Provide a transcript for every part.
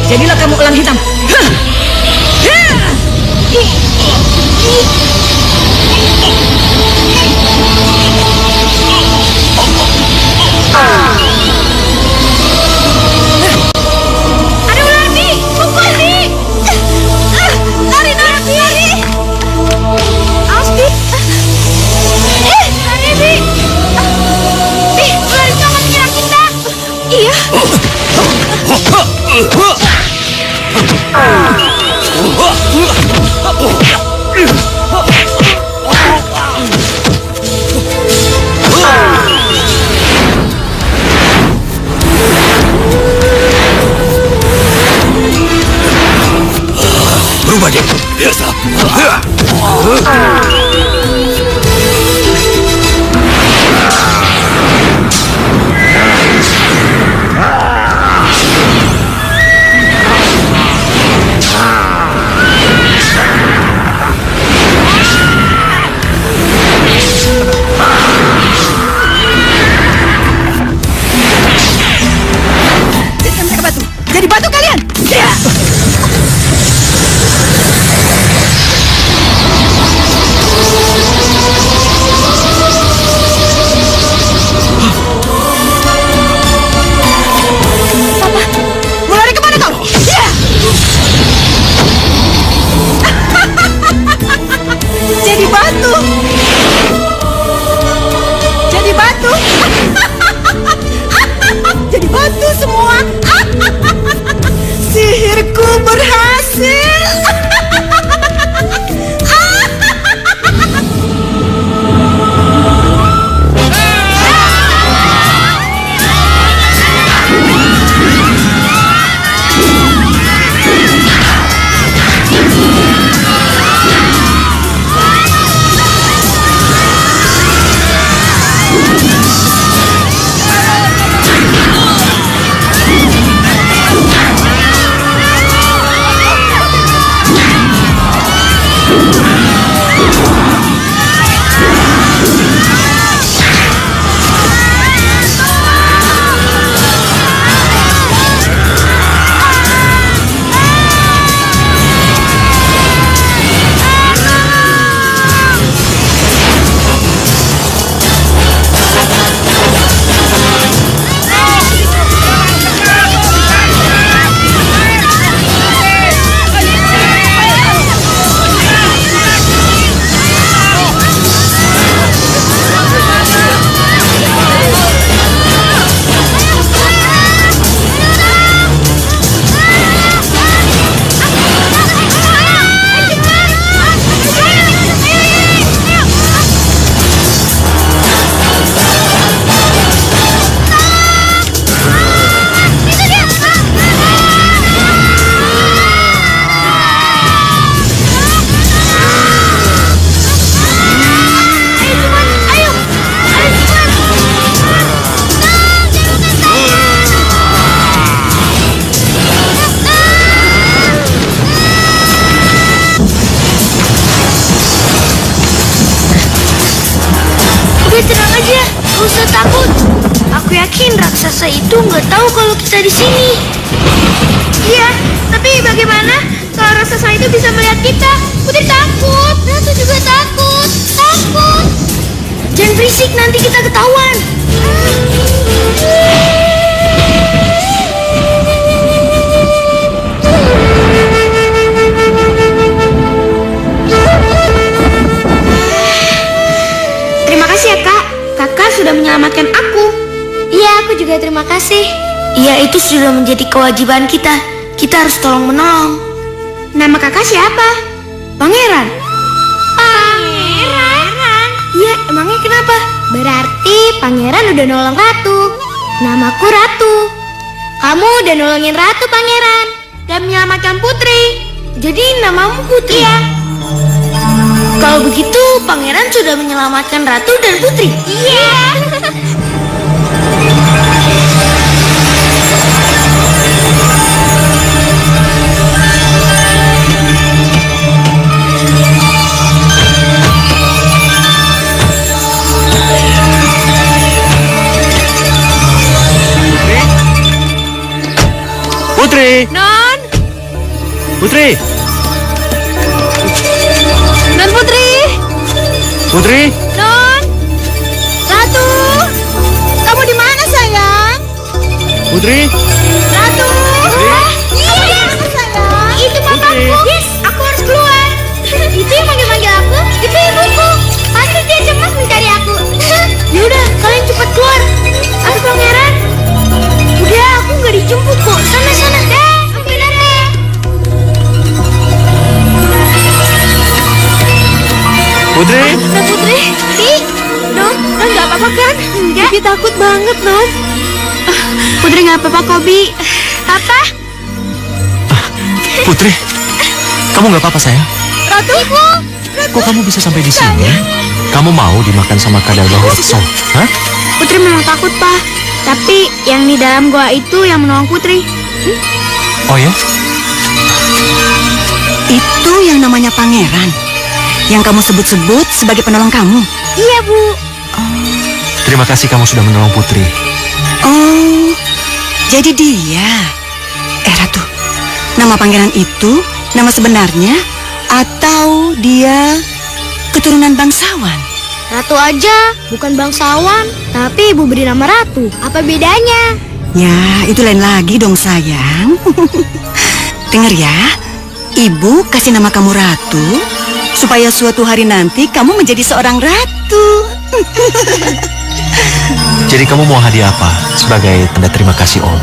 Jadilah kamu elang hitam. Ada ular nih, kumpul nih. Lari, lari. Awas, Bi. Lari, Bi. Bi, ular itu akan menyerang kita. Iya. Berubah dia. Biasa. Jadi batu kalian. Ya. yakin raksasa itu nggak tahu kalau kita di sini. Iya, tapi bagaimana kalau raksasa itu bisa melihat kita? Putri takut. Ratu juga takut. Takut. Jangan berisik, nanti kita ketahuan. Terima kasih ya, Kak. Kakak sudah menyelamatkan aku. Iya, aku juga terima kasih. Iya, itu sudah menjadi kewajiban kita. Kita harus tolong-menolong. Nama kakak siapa? Pangeran. Pangeran? Iya, emangnya kenapa? Berarti Pangeran udah nolong Ratu. Namaku Ratu. Kamu udah nolongin Ratu, Pangeran, dan menyelamatkan Putri. Jadi namamu Putri. Iya. Kalau begitu, pangeran sudah menyelamatkan ratu dan putri. Iya. Putri! Non! Putri! Non Putri! Putri! Non! Ratu! Kamu di mana sayang? Putri! Ratu! Putri! Iya, sayang. Itu papaku. Yes, aku harus keluar. Itu yang manggil-manggil aku. Itu ibuku. Pasti dia cemas mencari aku. Yaudah, kalian cepat keluar. Aku pangeran. Udah, aku nggak dijemput kok. Sana-sana. Dah, sampai datang. Putri! Non Putri. Non nggak apa-apa kan? Enggak. Bibi takut banget, Non. Putri nggak apa-apa kok, Bi. Papa? Putri! Kamu nggak apa-apa sayang? Ratu? Ibu? Kok kamu bisa sampai di sini? Kamu mau dimakan sama kadal Bahurso? Hah? Putri memang takut, Pak. Tapi yang di dalam gua itu yang menolong Putri. Oh ya? Itu yang namanya pangeran. Yang kamu sebut-sebut sebagai penolong kamu. Iya, Bu. Terima kasih kamu sudah menolong Putri. Oh, jadi dia. Ratu, nama pangeran itu nama sebenarnya atau dia keturunan bangsawan? Ratu aja, bukan bangsawan. Tapi Ibu beri nama Ratu. Apa bedanya? Ya, itu lain lagi dong sayang. Dengar ya, Ibu kasih nama kamu Ratu supaya suatu hari nanti kamu menjadi seorang ratu. Jadi kamu mau hadiah apa sebagai tanda terima kasih Om?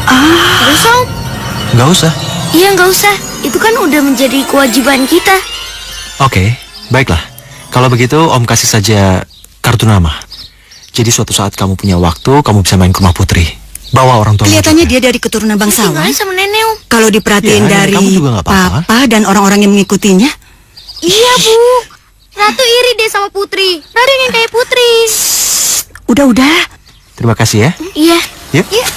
Nggak usah, Om. Nggak usah. Iya, nggak usah. Itu kan udah menjadi kewajiban kita. Oke, baiklah. Kalau begitu Om kasih saja kartu nama. Jadi suatu saat kamu punya waktu, kamu bisa main ke rumah Putri. Bawa orang tua. Kelihatannya dia dari keturunan bangsawan. Tinggalin sama nenek, Om. Kalau diperhatiin Ya, dari kamu juga nggak apa-apa. papa dan orang-orang yang mengikutinya. Iya, Bu. Ratu iri deh sama Putri. Ratu yang kayak Putri. Udah. Terima kasih ya. Iya. Yuk. Yuk.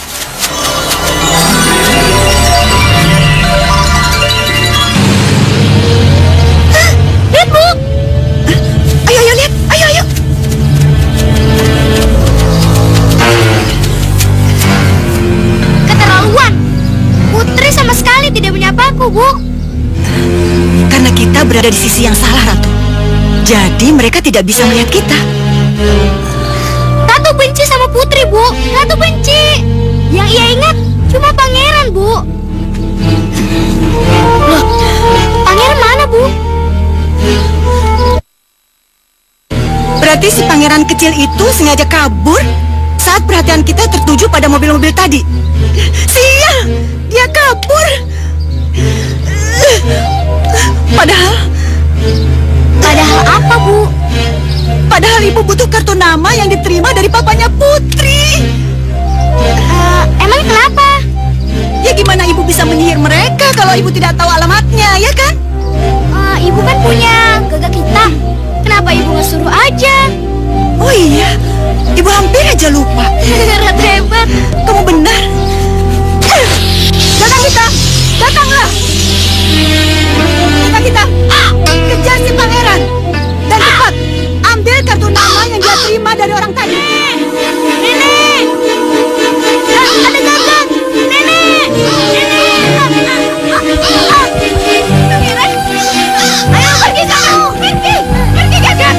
Lihat, Bu. Ayo lihat. Ayo. Keterlaluan. Putri sama sekali tidak menyapaku, Bu. Karena kita berada di sisi yang salah, Ratu. Jadi mereka tidak bisa melihat kita. Ratu benci sama Putri, Bu. Ratu benci. Yang ia ingat cuma pangeran, Bu. Loh, pangeran mana, Bu? Berarti si pangeran kecil itu sengaja kabur saat perhatian kita tertuju pada mobil-mobil tadi. Sial, dia kabur. Padahal apa, Bu? Padahal ibu butuh kartu nama yang diterima dari papanya Putri. Emang kenapa? Ya gimana ibu bisa menyihir mereka kalau ibu tidak tahu alamatnya, ya kan? Ibu kan punya gagak hitam. Kenapa ibu nggak suruh aja? Oh iya, ibu hampir aja lupa. Ratu hebat. Kamu benar. Datang kita, datanglah. Datang kita, kejar si pangeran. Dan cepat, ambil kartu nama yang dia terima dari orang tadi. Nenek! Ada gagak! Nenek! Pangeran! Ayo pergi kamu! Pergi! Pergi gagak!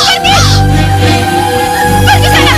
Pergi! Pergi sana!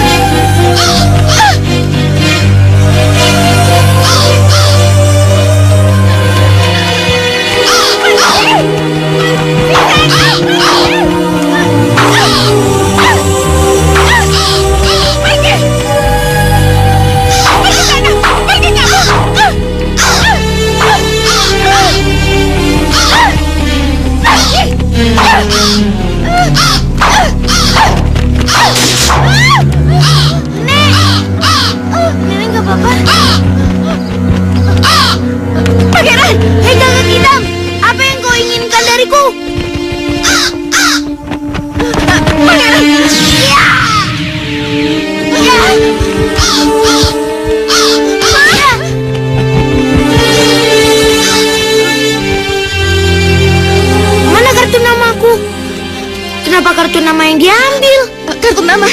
kartu nama.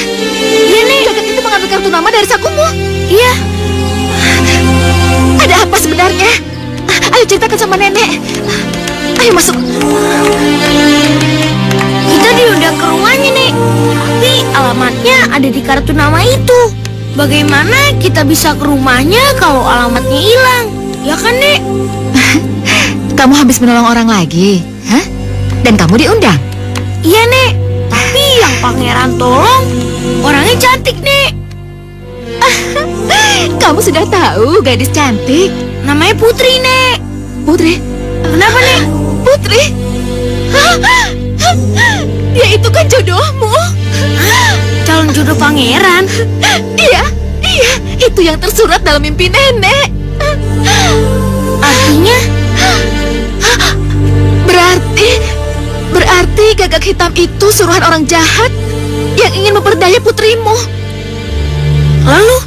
Iya, Nek. Gagak itu mengambil kartu nama dari sakumu. Iya. Ada apa sebenarnya? Ayo ceritakan sama nenek. Ayo masuk. Kita diundang ke rumahnya, Nek. Tapi alamatnya ada di kartu nama itu. Bagaimana kita bisa ke rumahnya kalau alamatnya hilang? Ya kan, Nek? Kamu habis menolong orang lagi, hah? Dan kamu diundang? Iya, Nek. Tapi yang pangeran tolong orangnya cantik, Nek. Kamu sudah tahu gadis cantik? Namanya Putri, Nek. Putri? Kenapa, Nek? Putri? Dia itu kan jodohmu. Calon jodoh pangeran. Iya, itu yang tersurat dalam mimpi nenek. Artinya Berarti gagak hitam itu suruhan orang jahat yang ingin memperdaya putrimu. lalu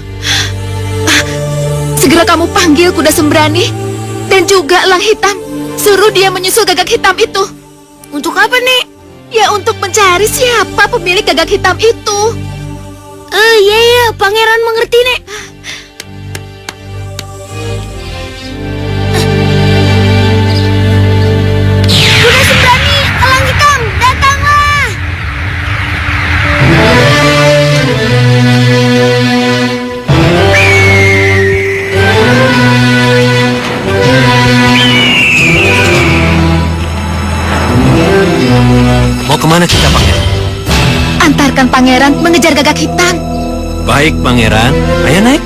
Segera kamu panggil kuda sembrani dan juga elang hitam. Suruh dia menyusul gagak hitam itu. untuk apa, Nek? Ya, untuk mencari siapa pemilik gagak hitam itu. Iya, pangeran mengerti, Nek. Kuda sembrani, elang hitam, datanglah. Mau kemana kita, Pangeran? Antarkan pangeran mengejar gagak hitam. Baik, Pangeran. Ayo naik.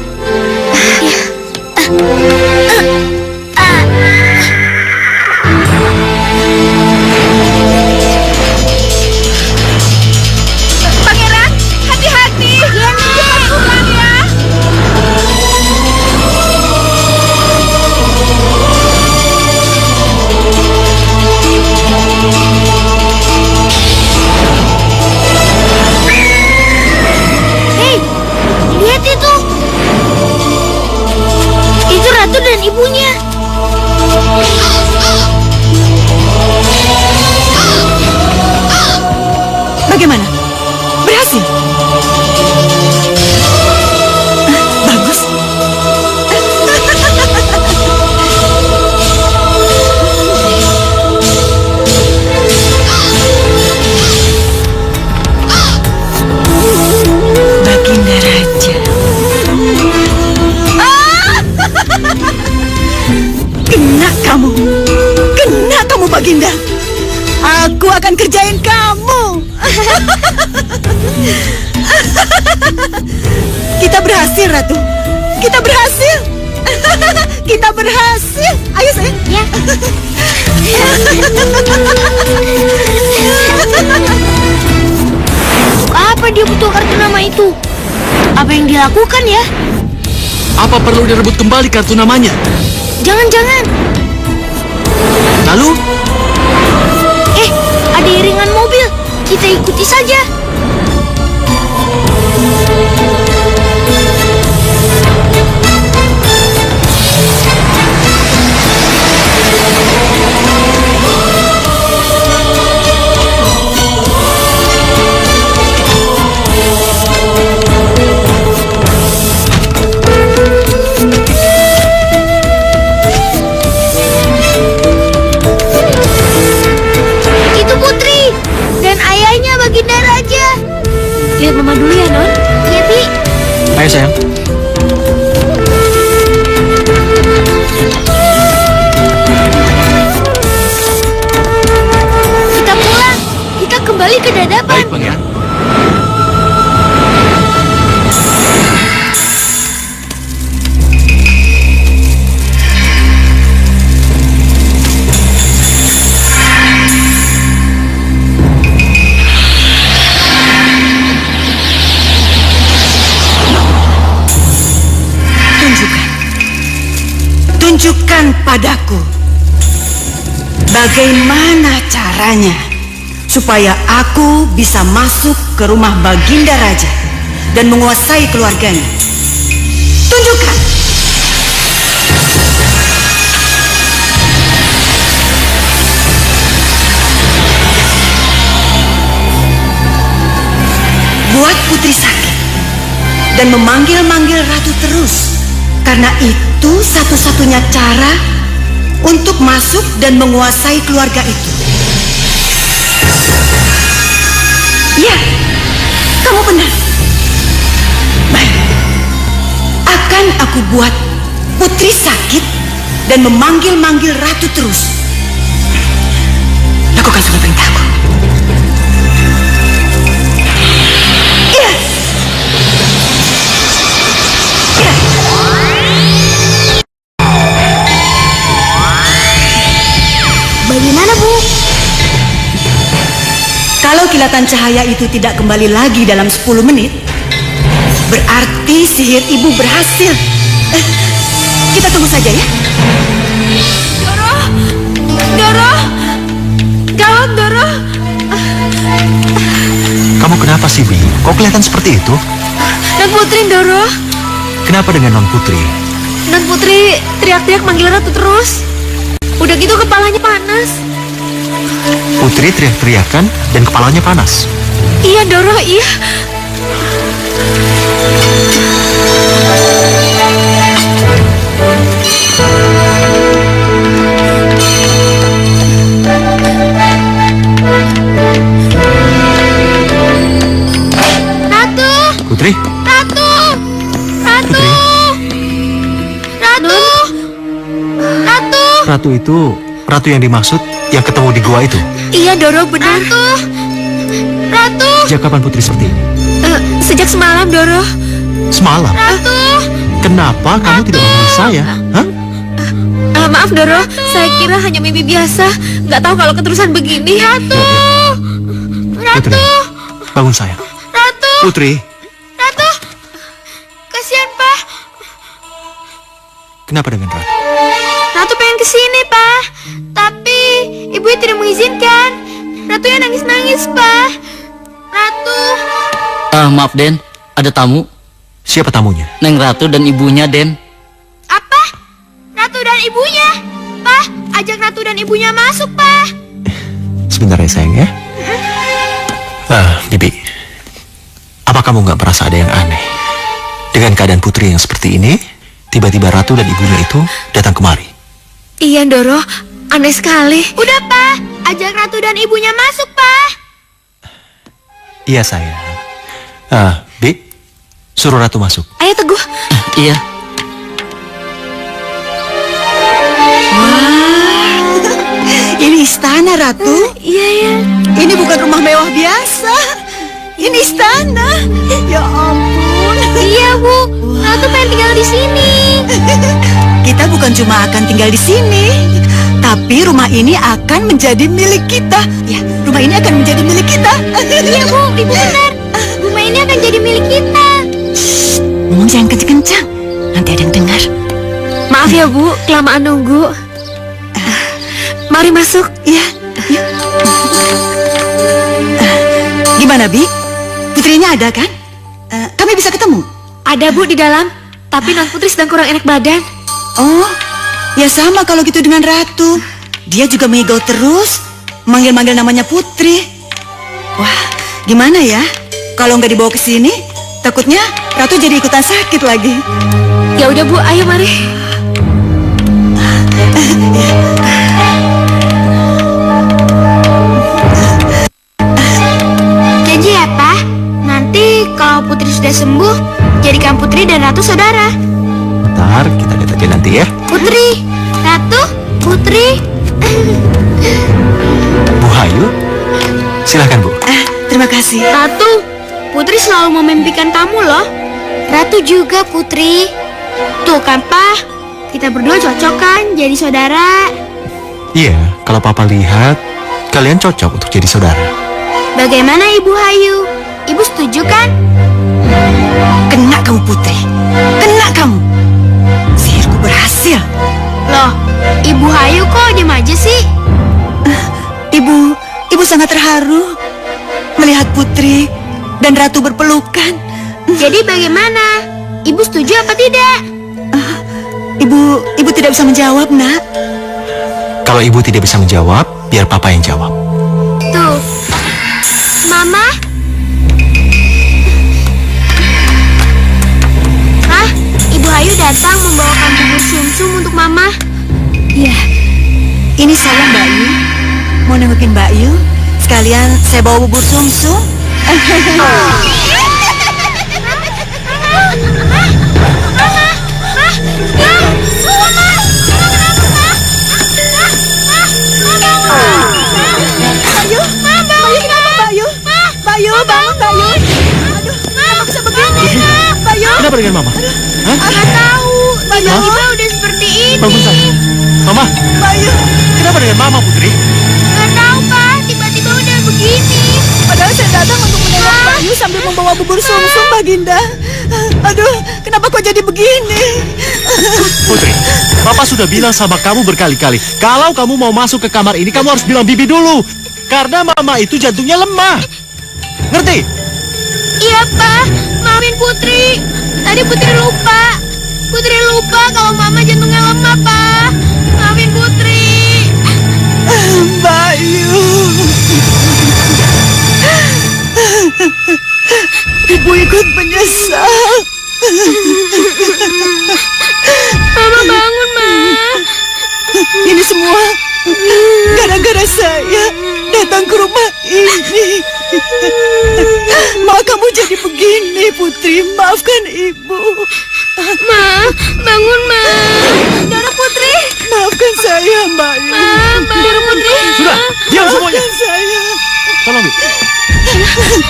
Pangeran, hati-hati. Cepat pulang ya. Hei, lihat itu. Itu ratu dan ibunya. Bagaimana? Berhasil? Bagus. Baginda Raja. Kena kamu. Kena kamu, Baginda. Aku akan kerjain kamu. Kita berhasil, Ratu. Kita berhasil. Kita berhasil. Ayo, sayang. Ya. Untuk apa dia butuh kartu nama itu? Apa yang dilakukan ya? Apa perlu direbut kembali kartu namanya? Jangan-jangan. Lalu, Ada iringan mobil. Kita ikuti saja. Itu Putri dan ayahnya Baginda Raja. Lihat mama dulu ya, Non. Iya, Bi. Ayo, sayang. Kita pulang. Kita kembali ke dadapan. baik Pangeran. Tunjukkan padaku bagaimana caranya supaya aku bisa masuk ke rumah Baginda Raja dan menguasai keluarganya. Tunjukkan. Buat Putri sakit dan memanggil-manggil ratu terus. Karena itu satu-satunya cara untuk masuk dan menguasai keluarga itu. Ya, kamu benar. Baik, akan aku buat Putri sakit dan memanggil-manggil ratu terus. Lakukan semua perintahku. Iya. Iya. Bagaimana, Bu? Kalau kilatan cahaya itu tidak kembali lagi dalam 10 menit, berarti sihir ibu berhasil. Kita tunggu saja ya. Doro! Doro! Gawat, Doro! Kamu kenapa sih, Bi? Kok kelihatan seperti itu? Non Putri, Doro! Kenapa dengan Non Putri? Non Putri teriak-teriak manggil ratu terus. Udah gitu kepalanya panas. Putri teriak-teriakan dan kepalanya panas. Iya, Doro, iya. Ratu! Putri? Ratu! Ratu! Putri? Ratu! Ratu! Ratu itu, ratu yang dimaksud yang ketemu di gua itu. Iya, Doro, benar. Ratu! Ratu! Sejak kapan Putri seperti ini? Sejak semalam, Doro. Semalam? Ratu! Kenapa kamu tidak menemui saya? Hah? Maaf, Doro. Saya kira hanya mimpi biasa. Nggak tahu kalau keterusan begini. Ratu! Putri, Ratu! bangun sayang. Ratu! Putri, Ratu! Kasihan, Pak. kenapa dengan Ratu? Ratu pengen kesini, Pak. Tapi ibu tidak mengizinkan. Ratu yang nangis-nangis, Pak. Ratu. Maaf, Den. Ada tamu. Siapa tamunya? Neng Ratu dan ibunya, Den. Apa? Ratu dan ibunya? Pak, ajak Ratu dan ibunya masuk, Pak. Sebentar ya sayang ya. Bibi, apa kamu nggak merasa ada yang aneh? Dengan keadaan Putri yang seperti ini, tiba-tiba Ratu dan ibunya itu datang kemari. Iya, Doro. Aneh sekali. Udah, Pak. Ajak Ratu dan ibunya masuk, Pak. Iya sayang. Bi, suruh Ratu masuk. Ayo, Teguh. Iya. Ini istana, Ratu. Iya, ya. Ini bukan rumah mewah biasa. Ini istana. Ya ampun. Iya, Bu. Ratu pengen tinggal di sini. Kita bukan cuma akan tinggal di sini, tapi rumah ini akan menjadi milik kita. Ya, rumah ini akan menjadi milik kita. Iya, Bu. Ibu benar. Rumah ini akan jadi milik kita. Ngomong jangan kencang-kencang. Nanti ada yang dengar. Maaf ya, Bu. Kelamaan nunggu. Mari masuk. Iya. Yuk. Gimana, Bi? Putrinya ada kan? Kami bisa ketemu? Ada, Bu, di dalam. Tapi Non Putri sedang kurang enak badan. Oh, ya sama kalau gitu dengan Ratu. Dia juga mengigau terus, manggil-manggil namanya Putri. Wah, gimana ya? Kalau nggak dibawa ke sini, takutnya Ratu jadi ikutan sakit lagi. Ya udah, Bu. Ayo, mari. Janji ya, Pak. Nanti kalau Putri sudah sembuh, jadikan Putri dan Ratu saudara. Bentar, kita lihat aja nanti ya. Putri, Ratu, Putri. Bu Hayu, silahkan Bu. Terima kasih. Ratu, Putri selalu memimpikan kamu loh. Ratu juga, Putri. Tuh kan, Pak. Kita berdua cocok kan jadi saudara. Iya, kalau Papa lihat, kalian cocok untuk jadi saudara. Bagaimana Ibu Hayu? Ibu setuju kan? Kena kamu, Putri. Kena kamu. Sihirku berhasil. Loh, Ibu Hayu kok diem aja sih? Ibu sangat terharu melihat Putri dan Ratu berpelukan. Jadi bagaimana? Ibu setuju apa tidak? Ibu tidak bisa menjawab, Nak. Kalau Ibu tidak bisa menjawab, biar Papa yang jawab. Tuh, Mama. Saya Mbak Yu. Mau nengokin Mbak Yu? Sekalian saya bawa bubur sumsum. Bayu, bangun Bayu. Aduh, kenapa bisa begini? Bayu. Kenapa dengan Mama? Hah? Nggak tahu. Tiba-tiba udah seperti ini. Bangun sayang. Mama, Bayu. kenapa dengan Mama, Putri? Nggak tahu, Pak. Tiba-tiba udah begini. Padahal saya datang untuk menengok Bayu sambil membawa bubur sumsum, Baginda. Aduh, kenapa kok jadi begini? Putri, Papa sudah bilang sama kamu berkali-kali, kalau kamu mau masuk ke kamar ini, kamu harus bilang Bibi dulu. Karena Mama itu jantungnya lemah. Ngerti? Iya, Pak. Maafin Putri. Tadi Putri lupa. Putri lupa kalau Mama jantungnya lemah, Pak. Maafin Putri. Bayu. Ibu ikut menyesal. Mama bangun, Ma. Ini semua gara-gara saya datang ke rumah ini. Ma, kamu jadi begini, Putri. Maafkan Ibu. Ma, bangun, Ma. Dara Putri. Maafkan saya, Mbak Yu. Dara Putri. Sudah, diam semuanya. Maafkan saya. Tolong, Bi.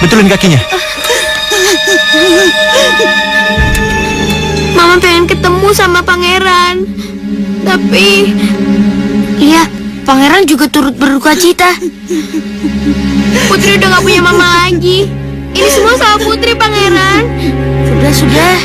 Betulin kakinya. Mama pengen ketemu sama pangeran. Tapi iya, pangeran juga turut berduka cita. Putri udah gak punya mama lagi. Ini semua salah Putri, Pangeran. Sudah.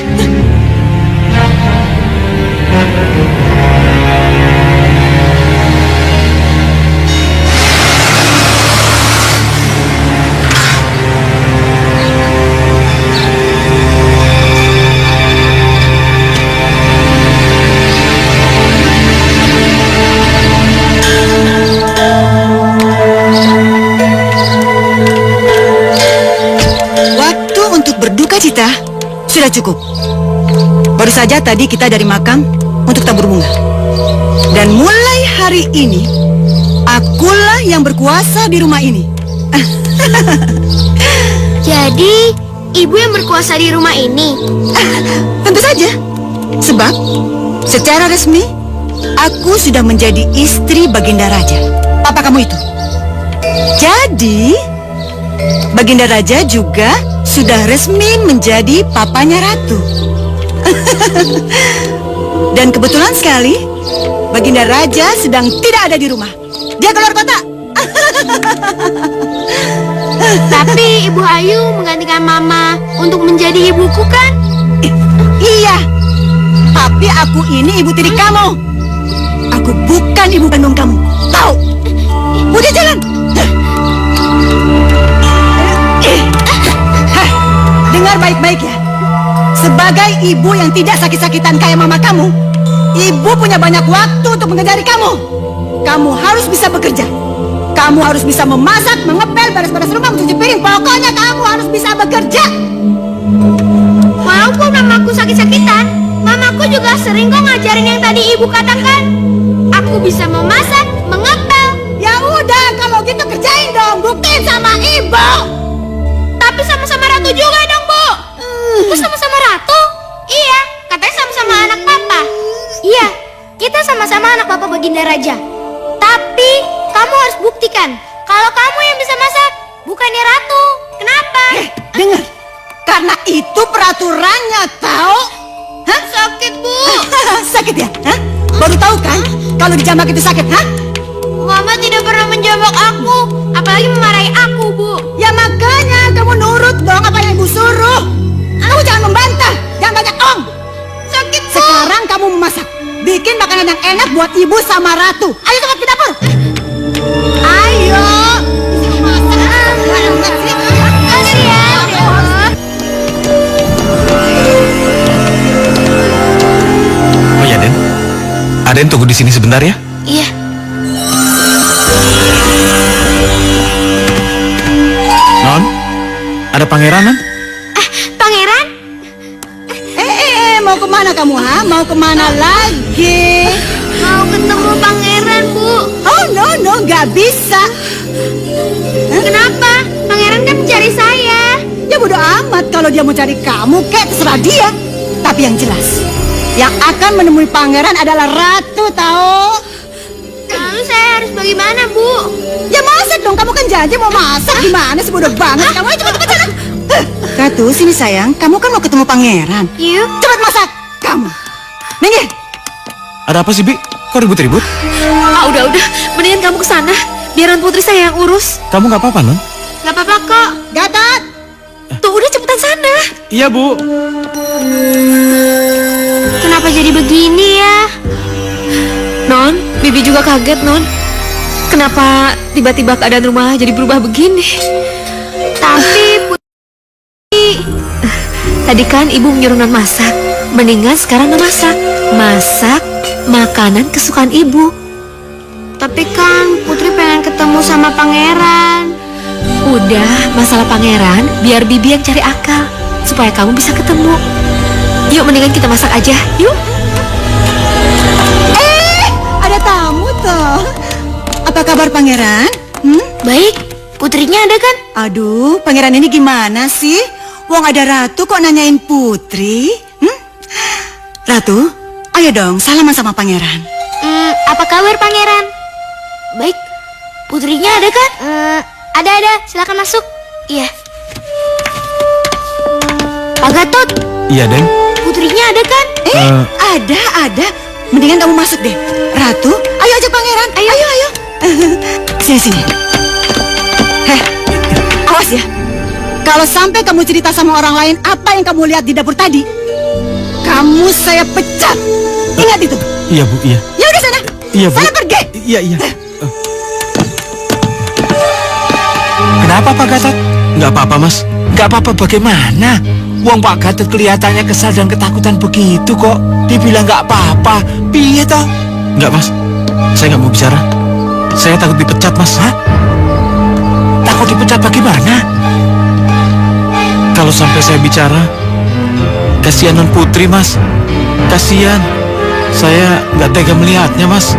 Waktu untuk berduka cita sudah cukup. Baru saja tadi kita dari makam untuk tabur bunga. Dan mulai hari ini, akulah yang berkuasa di rumah ini. Jadi, ibu yang berkuasa di rumah ini. Tentu saja. Sebab, secara resmi, aku sudah menjadi istri Baginda Raja. Papa kamu itu. Jadi, Baginda Raja juga sudah resmi menjadi papanya Ratu. Dan kebetulan sekali, Baginda Raja sedang tidak ada di rumah. Dia keluar kota. Tapi Ibu Ayu menggantikan Mama untuk menjadi ibuku, kan? Iya, tapi aku ini ibu tiri kamu. Aku bukan ibu kandung kamu. Tahu? Udah jalan. Hah, dengar baik-baik ya. Sebagai ibu yang tidak sakit-sakitan kayak mama kamu, ibu punya banyak waktu untuk mengajari kamu. Kamu harus bisa bekerja. Kamu harus bisa memasak, mengepel, beres-beres rumah, mencuci piring. Pokoknya kamu harus bisa bekerja. Walaupun mamaku sakit-sakitan, mamaku juga sering kok ngajarin yang tadi ibu katakan. Aku bisa memasak, mengepel. Ya udah, kalau gitu kerjain dong. Buktiin sama ibu. Tapi sama-sama ratu juga dong, Bu. Kok sama-sama ratu? Iya, katanya sama-sama anak papa. Iya, kita sama-sama anak papa Baginda Raja. Tapi kamu harus buktikan kalau kamu yang bisa masak, bukannya ratu. Kenapa? Dengar, karena itu peraturannya, tahu? Hah? Sakit, Bu. Sakit ya? Hah? Baru tahu kan kalau dijambak itu sakit, hah? Mama tidak pernah menjambak aku, apalagi memarahi aku, Bu. Ya makanya kamu nurut dong apa yang ibu suruh. Kamu jangan membantah, jangan banyak ong. Sakit, Bu. Sekarang kamu memasak, bikin makanan yang enak buat ibu sama ratu. Ayo cepat ke dapur. Ayo. Bisa masak. Kasih ya, Bu. Oh ya, Den. Aden tunggu di sini sebentar ya. Iya. Non, ada pangeran, Non? Pangeran? Mau kemana kamu, ha? Mau kemana lagi? Mau ketemu pangeran. pangeran, Bu. Oh, no, nggak bisa. Kenapa? Pangeran kan mencari saya. Ya bodo amat kalau dia mau cari kamu, kayak terserah dia. Tapi yang jelas, yang akan menemui pangeran adalah ratu, tahu? Lalu saya harus bagaimana, Bu? Ya masak dong, kamu kan janji mau masak. Gimana sih, bodoh banget. Kamu ayo cepet-cepet sana. Ratu, sini sayang, kamu kan mau ketemu pangeran. Yuk. Cepat masak, kamu. Minggir. Ada apa sih, Bi? Kok ribut-ribut? Udah, mendingan kamu ke sana. Biar Putri saya yang urus. Kamu nggak apa-apa, Non? Gak apa-apa kok. Gatot. Tuh, udah cepetan sana. Iya, Bu. Kenapa jadi begini ya? Non, Bibi juga kaget, Non. Kenapa tiba-tiba keadaan rumah jadi berubah begini? Tapi Putri... Tadi kan Ibu menyuruh Non masak. Mendingan sekarang Non masak. Masak makanan kesukaan Ibu. Tapi kan Putri pengen ketemu sama pangeran. Udah, masalah pangeran biar Bibi yang cari akal supaya kamu bisa ketemu. Yuk, mendingan kita masak aja. Yuk. Ada tamu toh. Apa kabar pangeran? Baik, Putrinya ada kan? Aduh, pangeran ini gimana sih? Wong ada ratu kok nanyain putri? Ratu, ayo dong salaman sama pangeran. Apa kabar pangeran? Baik, Putrinya ada kan? Ada, silakan masuk. Iya. Pak Gatot, Iya, Den. Putrinya ada kan? Ada. Mendingan kamu masuk deh. Ratu, ayo ajak pangeran. Ayo. Sini. Awas ya. Kalau sampai kamu cerita sama orang lain apa yang kamu lihat di dapur tadi, kamu saya pecat. Ingat itu. Iya, Bu, iya. Ya udah sana. Iya, Bu. Sana pergi. Iya. Kenapa, Pak Gatot? Nggak apa-apa, Mas. Gak apa-apa bagaimana? Wong Pak Gatot kelihatannya kesal dan ketakutan begitu kok. Dibilang gak apa-apa. Piye toh? Nggak, Mas. Saya nggak mau bicara. Saya takut dipecat, Mas. Hah? Takut dipecat bagaimana? Kalau sampai saya bicara, kasihan Non Putri, Mas. Kasihan. Saya nggak tega melihatnya, Mas.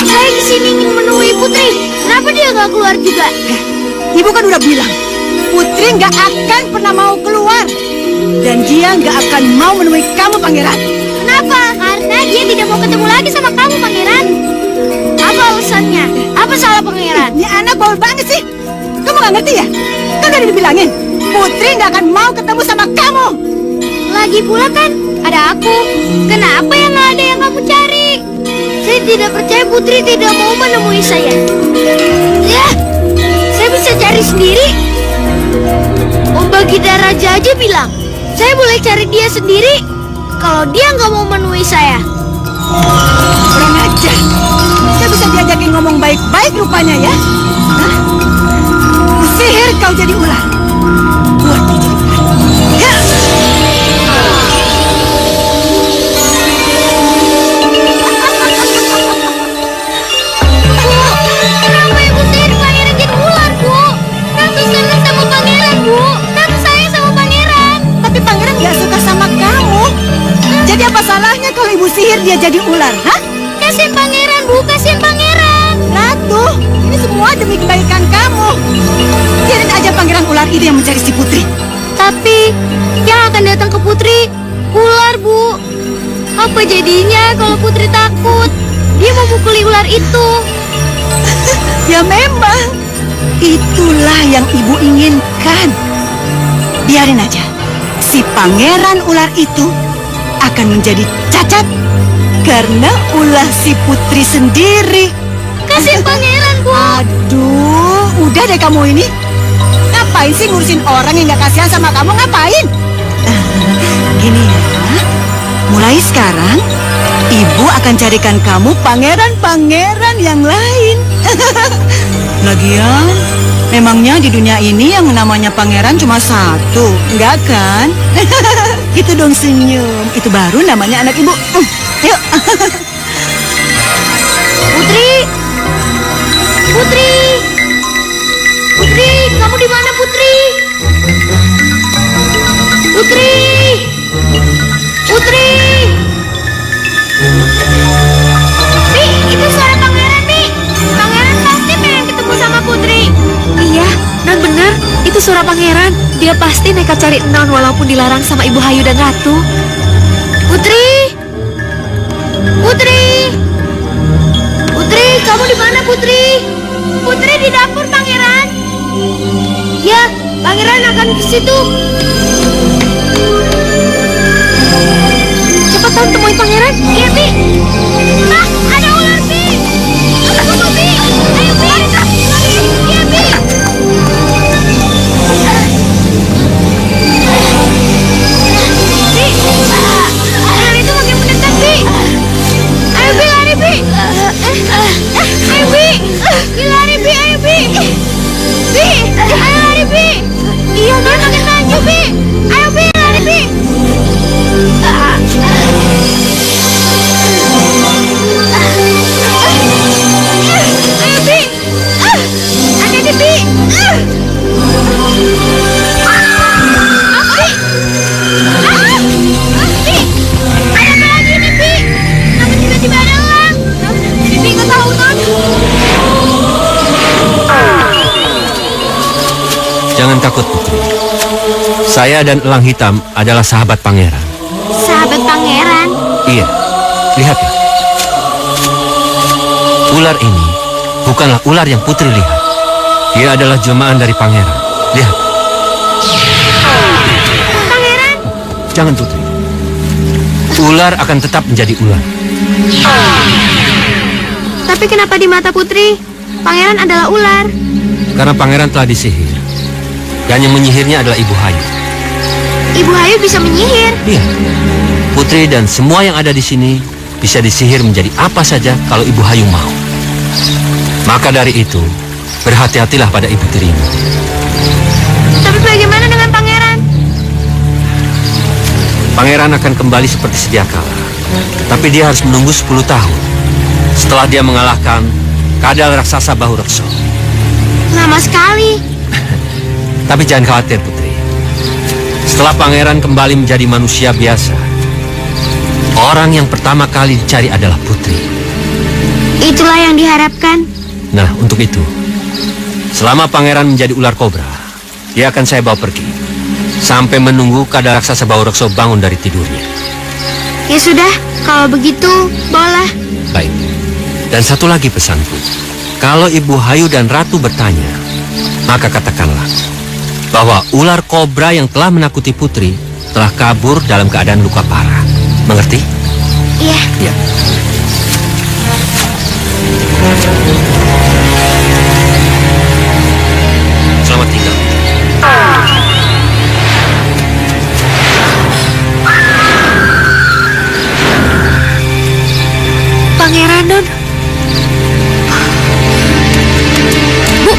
Saya kesini ingin menemui Putri. Kenapa dia nggak keluar juga? Ibu kan udah bilang, Putri nggak akan pernah mau keluar. Dan dia nggak akan mau menemui kamu, pangeran. Kenapa? Karena dia tidak mau ketemu lagi sama kamu, pangeran. Apa alasannya? Apa salah pangeran? Ini anak baul banget sih. Kamu nggak ngerti ya? Kan udah dibilangin, Putri nggak akan mau ketemu sama kamu. Lagi pula kan ada aku. Kenapa yang nggak ada yang kamu cari? Saya tidak percaya Putri tidak mau menemui saya. Ya, saya bisa cari sendiri. Om Baginda Raja aja bilang, saya boleh cari dia sendiri kalau dia nggak mau menemui saya. Kurang ajar. Saya bisa diajakin ngomong baik-baik rupanya ya. Hah? Sihir kau jadi ular. Buat dia jadi ular. Ya. Kenapa ibu sihir pangeran jadi ular, Bu? Ratu senang sama pangeran, Bu. Ratu sayang sama pangeran. Tapi pangeran nggak suka sama kamu. Jadi apa salahnya kalau ibu sihir dia jadi ular? Hah? Kasihan pangeran, Bu. Kasihan pangeran. Ratu, ini semua demi kebaikan kamu. Biarin aja pangeran ular itu yang mencari si Putri. Tapi yang akan datang ke Putri ular, Bu. Apa jadinya kalau Putri takut? Dia memukuli ular itu. Ya memang, itulah yang ibu inginkan. Biarin aja, si pangeran ular itu akan menjadi cacat karena ulah si Putri sendiri. Kasihan pangeran, Bu. Aduh, udah deh kamu ini. Ngapain sih ngurusin orang yang gak kasihan sama kamu? Ngapain? Gini ya, mulai sekarang ibu akan carikan kamu pangeran-pangeran yang lain. Lagian, memangnya di dunia ini yang namanya pangeran cuma satu, enggak kan? Gitu dong senyum, itu baru namanya anak ibu. Yuk. Putri, kamu di mana, Putri? Dia pasti nekat cari Non walaupun dilarang sama Ibu Hayu dan Ratu. Putri! Putri! Putri, kamu di mana, Putri? Putri di dapur, Pangeran. Ya, Pangeran akan ke situ. Cepetan temui Pangeran. Iya, Bi. Ah, ada ular, Bi. Tunggu, Bi. Ayo, Bi. Iya, Bi. Bi, ular itu makin mendekat, Bi. Ayo, Bi, lari, Bi. Ayo, Bi. Bi, lari, Bi. Ayo, Bi. Bi, ayo lari, Bi. Iya, Bi, makin maju, Bi. Ayo, Bi, lari, Bi. Ayo, Bi. Hati-hati, Bi. Bi. Bi. Ada apa lagi nih, Bi? Kenapa tiba-tiba ada ulang? Bi, nggak tahu, Non. Jangan takut, Putri. Saya dan Elang Hitam adalah sahabat pangeran. Sahabat Pangeran. Iya, lihatlah. Ular ini bukanlah ular yang Putri lihat. Dia adalah jelmaan dari pangeran. Lihat. Pangeran. Jangan, Putri. Ular akan tetap menjadi ular. Tapi kenapa di mata Putri Pangeran adalah ular? Karena pangeran telah disihir. Dan yang menyihirnya adalah Ibu Hayu. Ibu Hayu bisa menyihir. Iya. Putri dan semua yang ada di sini bisa disihir menjadi apa saja kalau Ibu Hayu mau. Maka dari itu, berhati-hatilah pada ibu tirimu. Tapi bagaimana dengan Pangeran? Pangeran akan kembali seperti sedia kala. Tapi dia harus menunggu 10 tahun. Setelah dia mengalahkan kadal raksasa bahu reksa. Lama sekali. Tapi jangan khawatir, Putri. Setelah pangeran kembali menjadi manusia biasa, orang yang pertama kali dicari adalah Putri. Itulah yang diharapkan. Nah, untuk itu, selama pangeran menjadi ular kobra, dia akan saya bawa pergi. Sampai menunggu kadal raksasa bahu reksa bangun dari tidurnya. Ya sudah, kalau begitu, bawalah. Baik. Dan satu lagi pesanku. Kalau Ibu Hayu dan Ratu bertanya, maka katakanlah bahwa ular kobra yang telah menakuti Putri telah kabur dalam keadaan luka parah. Mengerti? Iya. Ya. Selamat tinggal. Pangeran, Non.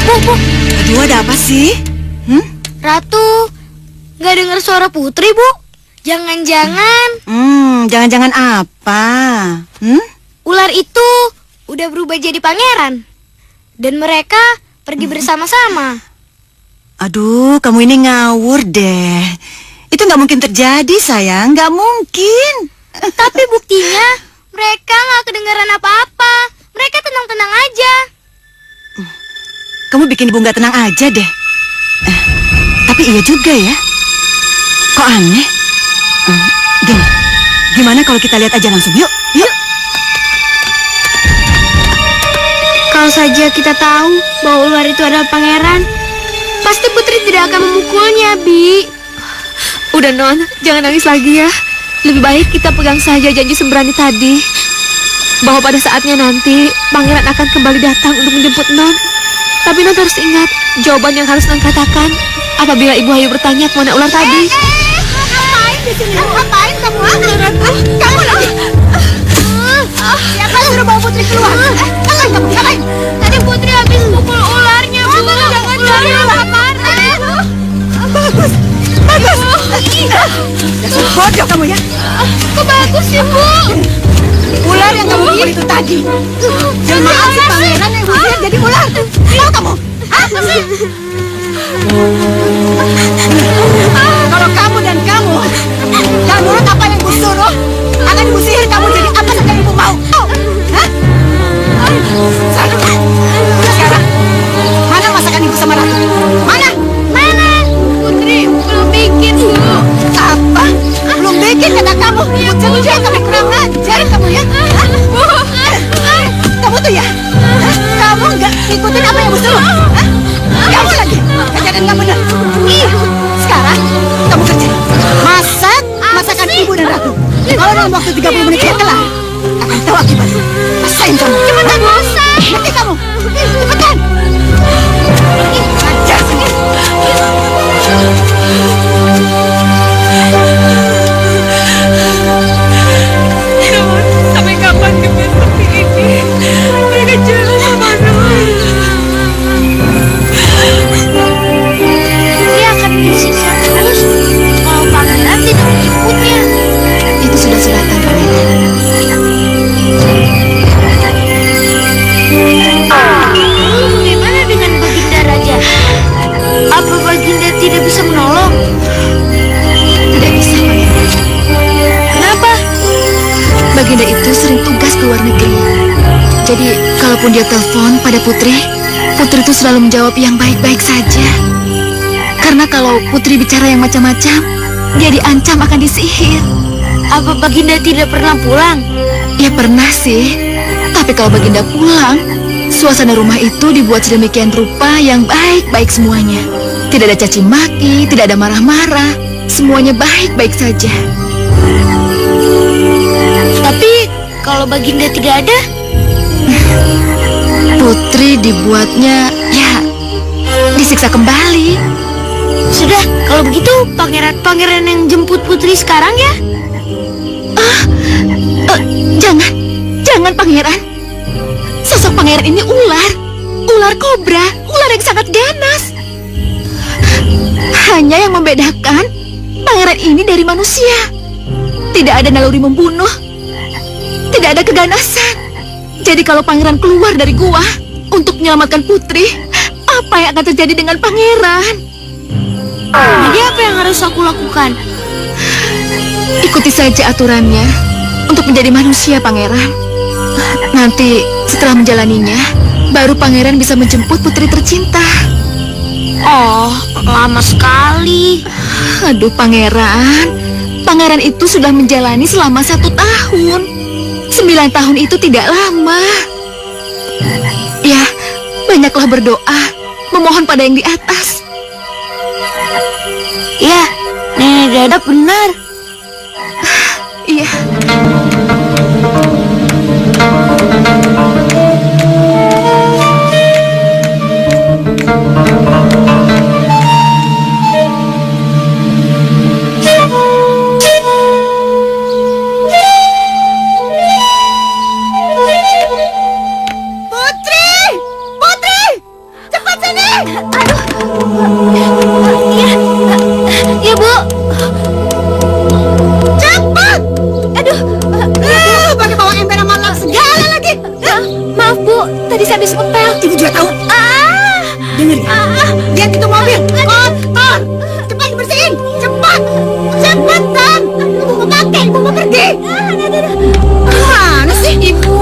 Bu. Aduh, ada apa sih? Ratu, nggak dengar suara Putri, Bu? Jangan-jangan Jangan-jangan apa? ular itu udah berubah jadi pangeran. Dan mereka pergi bersama-sama. Aduh, kamu ini ngawur deh. Itu nggak mungkin terjadi, sayang. Nggak mungkin. Tapi buktinya mereka nggak kedengaran apa-apa. Mereka tenang-tenang aja. Kamu bikin ibu nggak tenang aja deh. Tapi iya juga ya. Kok aneh? Gimana kalau kita lihat aja langsung? Yuk. Kalau saja kita tahu bahwa ular itu adalah pangeran, pasti Putri tidak akan memukulnya, Bi. Udah, Non, jangan nangis lagi ya. Lebih baik kita pegang saja janji sembrani tadi, bahwa pada saatnya nanti pangeran akan kembali datang untuk menjemput Non. Tapi Non harus ingat jawaban yang harus Non katakan apabila Ibu Hayu bertanya kemana ular tadi. Ngapain di sini? Ngapain kamu? Kamu lagi? Siapa suruh bawa Putri keluar? Ngapain kamu? Ngapain? Tadi Putri habis pukul ularnya, Bu. Jangan lapar. Bagus. Dasar bodoh kamu ya. Kok bagus sih, Bu? Ular yang kamu pukul itu tadi. Jemaah si pangeran yang berubah jadi ular. Tahu kamu? Kalau kamu dan kamu jangan nurut apa yang ibu suruh, akan ibu sihir kamu jadi apa saja yang ibu mau. Hah? Sekarang mana masakan ibu sama Ratu? Mana? Mana? Putri, nggak ngikutin apa yang Ibu suruh? Hah? Kamu lagi, kejadian nggak benar. Ih, sekarang kamu kerja. Masak masakan Ibu dan Ratu. Kalau dalam waktu 30 menit tidak kelar, akan tahu akibatnya. Rasain kamu. Cepetan, bosan. Nanti kamu. Cepetan. Ajar sini. Sampai kapan gembira seperti ini? Mereka jalan kemana? Dia akan disiksa terus kalau pangeran tidak mengikutnya. Itu sudah suratan, Pangeran. Lalu bagaimana dengan Baginda Raja? Apa Baginda tidak bisa menolong? Tidak bisa, Pangeran. Kenapa? Baginda itu sering tugas ke luar negeri. Jadi, kalaupun dia telepon pada Putri, Putri itu selalu menjawab yang baik-baik saja. Karena kalau Putri bicara yang macam-macam, dia diancam akan disihir. Apa Baginda tidak pernah pulang? Ya pernah sih. Tapi kalau Baginda pulang, suasana rumah itu dibuat sedemikian rupa yang baik-baik semuanya. Tidak ada caci maki, tidak ada marah-marah. Semuanya baik-baik saja. Tapi kalau Baginda tidak ada, Putri dibuatnya, ya, disiksa kembali. sudah. Kalau begitu, pangeran yang jemput Putri sekarang ya? Jangan Pangeran. Sosok Pangeran ini ular kobra, ular yang sangat ganas. Hanya yang membedakan Pangeran ini dari manusia. Tidak ada naluri membunuh, tidak ada keganasan. Jadi kalau Pangeran keluar dari gua untuk menyelamatkan Putri, apa yang akan terjadi dengan Pangeran? Jadi apa yang harus aku lakukan? Ikuti saja aturannya untuk menjadi manusia, Pangeran. Nanti setelah menjalaninya, baru Pangeran bisa menjemput Putri tercinta. Oh, lama sekali. Aduh, Pangeran. Pangeran itu sudah menjalani selama 1 tahun. 9 tahun itu tidak lama. Ya, banyaklah berdoa, memohon pada yang di atas. Ya, Nenek Dada benar. Iya. Ya, Bu. Pakai bawa ember sama lap segala lagi. Maaf Bu, tadi saya habis ngepel. Ibu juga tahu. Dengar ya. Lihat itu mobil. Kotor. Cepat bersihin. Cepat. Cepetan. Ibu mau pakai. Ibu mau pergi. Mana sih? Ibu,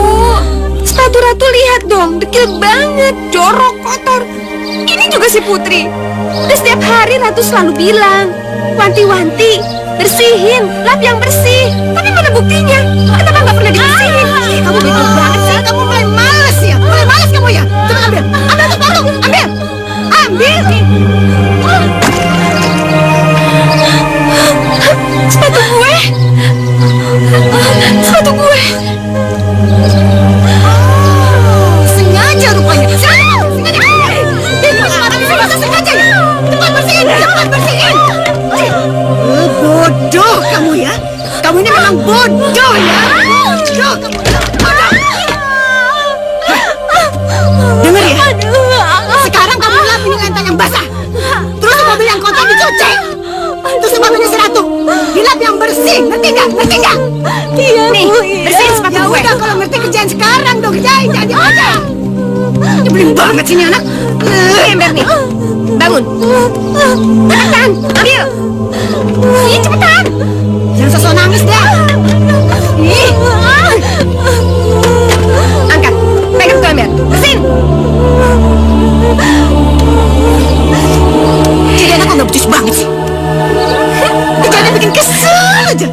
sepatu Ratu lihat dong, dekil banget, jorok, kotor. Ini juga si Putri. Dan setiap hari Ratu selalu bilang, wanti-wanti, bersihin, lap yang bersih. Tapi mana buktinya? Kenapa nggak pernah dibersihin? Kamu betul banget sih. Kamu mulai males ya. Mulai males kamu ya. Coba ambil. Ambil tuh sepatu. Ambil. Ambil. Sepatu gue. Sepatu gue. Sengaja rupanya. Sengaja. Itu sepatu bisa sengaja ya. Cepat bersihin. Cepat bersihin. Bodoh kamu ya. Kamu ini memang bodoh ya. Bodoh kamu. Bodoh. Dengar ya. Sekarang kamu lap ini lantang yang basah. Terus mobil yang kotor dicuci. Terus mobilnya si Ratu dilap yang bersih. Ngerti nggak? Ngerti nggak? Iya, Nih, Bu, iya. bersihin sepatu gue. Ya udah, kalau ngerti kerjaan sekarang dong, kerjain, jangan diam aja. Nyebelin banget sih ini anak. Ember nih, bangun. Cepetan, ambil. Ih, cepetan. Jangan sosok nangis deh. Ih. Angkat, pegang tuh ember, bersihin. Jadi anak kok nggak becus banget sih. Kerjaannya bikin kesel aja.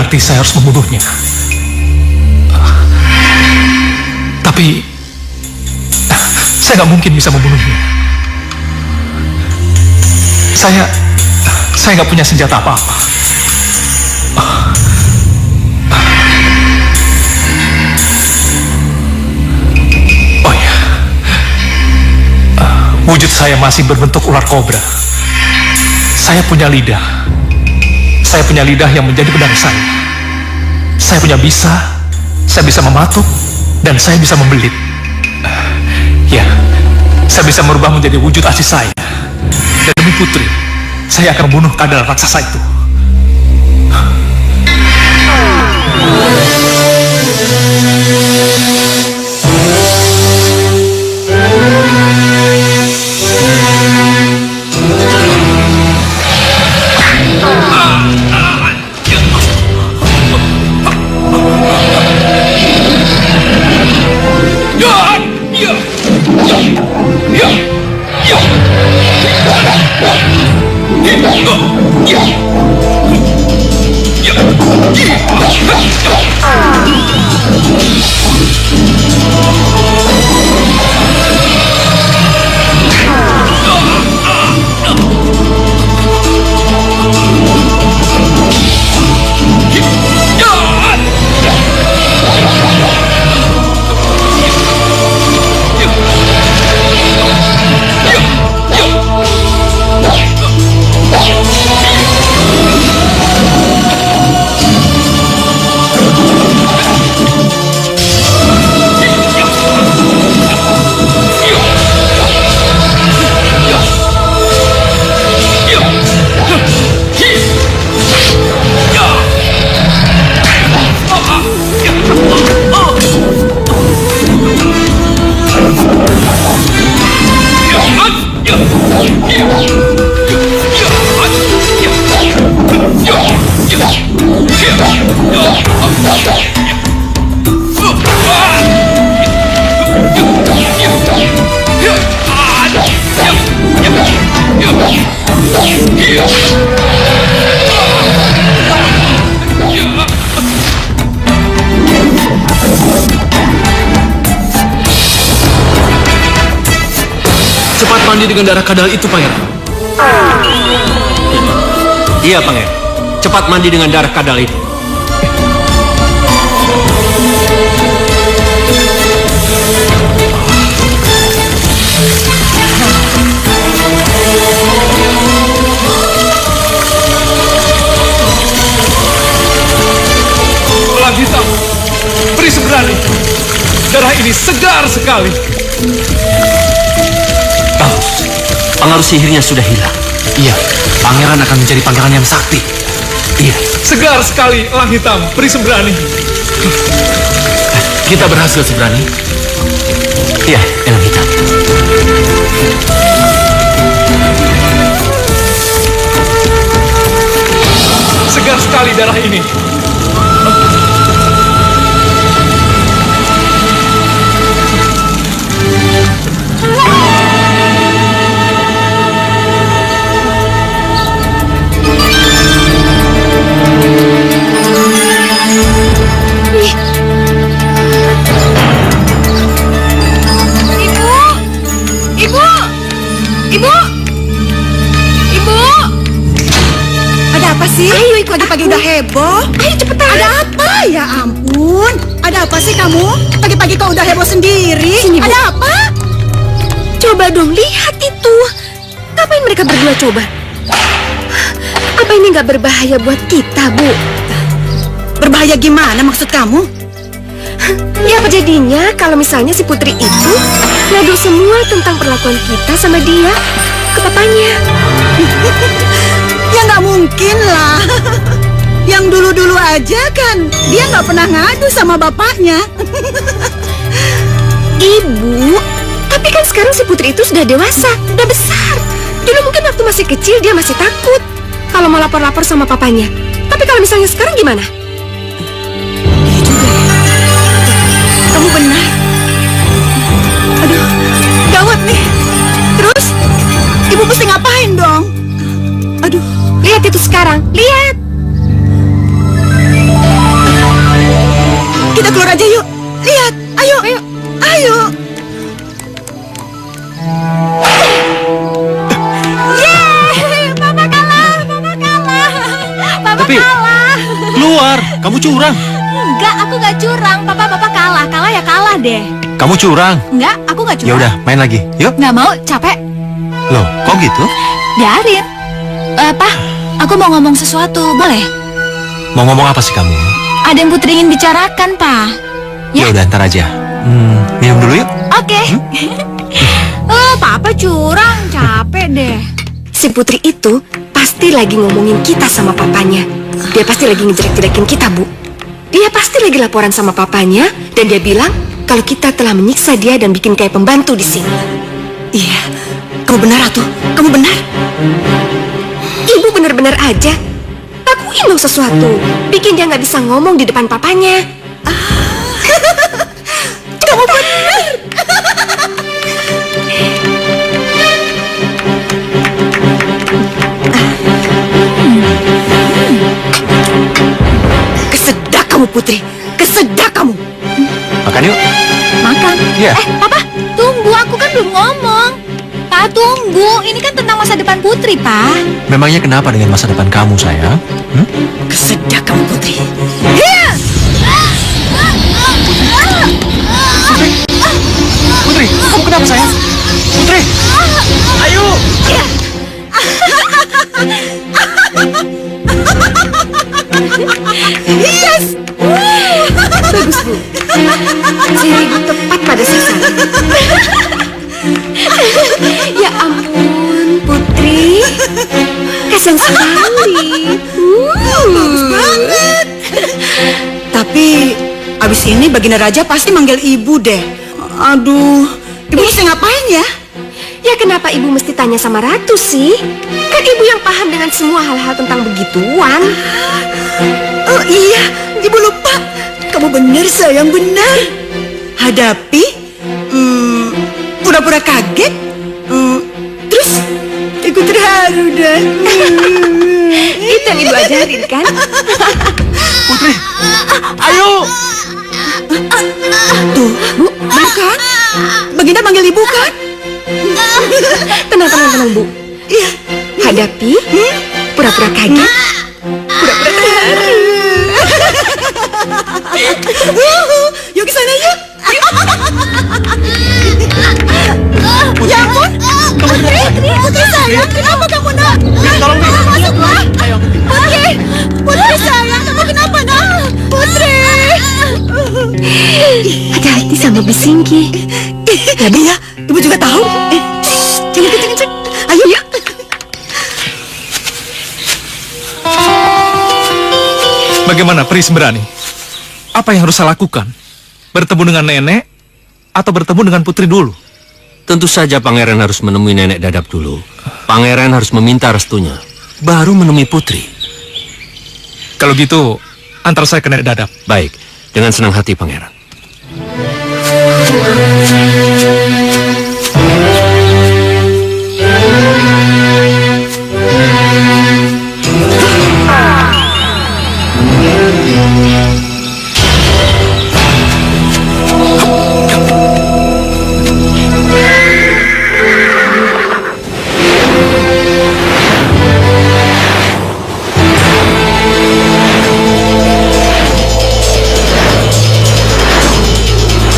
berarti saya harus membunuhnya. Tapi saya nggak mungkin bisa membunuhnya. Saya nggak punya senjata apa-apa. Oh ya, wujud saya masih berbentuk ular kobra. Saya punya lidah. Saya punya lidah yang menjadi pedang saya. Saya punya bisa. Saya bisa mematuk dan saya bisa membelit. Ya, saya bisa merubah menjadi wujud asli saya. Dan demi putri, saya akan membunuh kadal raksasa itu. Cepat mandi dengan darah kadal itu, Pangeran. Iya, Pangeran. Cepat mandi dengan darah kadal itu. Elang hitam, peri sembrani. Darah ini segar sekali. Bagus. Pengaruh sihirnya sudah hilang. Iya, pangeran akan menjadi pangeran yang sakti. Iya. Segar sekali, elang hitam, peri sembrani. Kita berhasil, Sembrani. Iya, elang hitam. Segar sekali darah ini. Ayo, pagi-pagi udah heboh. Ayo cepetan. Ada apa? Ya ampun. Ada apa sih kamu? Pagi-pagi kau udah heboh sendiri. Sini, Bu. Ada apa? Coba dong, lihat itu. Ngapain mereka berdua coba? Apa ini nggak berbahaya buat kita, Bu? Berbahaya gimana maksud kamu? Ya apa jadinya kalau misalnya si Putri itu ngadu semua tentang perlakuan kita sama dia ke papanya? Ya nggak mungkin lah. Yang dulu-dulu aja kan dia nggak pernah ngadu sama bapaknya. Ibu, tapi kan sekarang si Putri itu sudah dewasa, udah besar. Dulu mungkin waktu masih kecil dia masih takut kalau mau lapor-lapor sama papanya. Tapi kalau misalnya sekarang gimana? Iya juga ya. Kamu benar. Aduh, gawat nih. Terus, ibu mesti ngapain dong? Aduh, Lihat itu sekarang, lihat. aja yuk. Lihat, ayo. Ayo. Papa kalah. Papa Tapi- kalah. Keluar, kamu curang. Enggak, aku gak curang. Papa kalah. Kalah ya kalah deh. Kamu curang. Enggak, aku gak Ya curang. udah, main lagi. Yuk. Nggak mau, capek. Loh, kok gitu? Biarin. Pa, aku mau ngomong sesuatu, boleh? Mau ngomong apa sih kamu? Ada yang Putri ingin bicarakan, Pa. Ya udah, ntar aja. Minum dulu yuk. Oke. Papa curang, capek deh. Si Putri itu pasti lagi ngomongin kita sama papanya. Dia pasti lagi ngejelek-jelekin kita, Bu. Dia pasti lagi laporan sama papanya dan dia bilang kalau kita telah menyiksa dia dan bikin kayak pembantu di sini. Iya, kamu benar, Ratu. Kamu benar. Ibu bener-bener aja. Lakuin dong sesuatu. Bikin dia nggak bisa ngomong di depan papanya. Kamu benar. Kesedak kamu, Putri. Kesedak kamu. Makan yuk. Makan. Iya. Papa, tunggu. Aku kan belum ngomong. Pa, tunggu. Ini kan tentang masa depan Putri, Pa. Memangnya kenapa dengan masa depan kamu, sayang? Kesedak kamu, Putri. Putri, kamu kenapa, sayang? Putri! Ayo! Bagus, Bu. Saya ibu tepat pada sasaran. Ya ampun, Putri. Kasian sekali. Bagus banget. Tapi abis ini Baginda Raja pasti manggil ibu deh. Aduh, ibu mesti ngapain ya? Ya kenapa ibu mesti tanya sama Ratu sih? Kan ibu yang paham dengan semua hal-hal tentang begituan. Oh iya, ibu lupa. Kamu benar, sayang, benar. Hadapi, pura-pura kaget, terus ikut terharu deh. Itu yang ibu ajarin kan? Putri! Ayo! Tuh, Bu, bukan? Baginda manggil ibu kan? Tenang, Bu. Iya. Hadapi, pura-pura kaget, pura-pura terharu. Yuk ke sana yuk. Ya ampun, Putri sayang, kenapa kamu nak? Tolong, Nih. Masuk lah. Ayo, Putri sayang, kamu kenapa nak? Putri. Hati-hati sama Bisingki. Ya Bi ya, ibu juga tahu. Jangan. Ayo yuk. Bagaimana Pri Sembrani? Apa yang harus saya lakukan? Bertemu dengan nenek atau bertemu dengan Putri dulu? Tentu saja pangeran harus menemui nenek Dadap dulu. Pangeran harus meminta restunya, baru menemui Putri. Kalau gitu, antar saya ke nenek Dadap. Baik, dengan senang hati pangeran.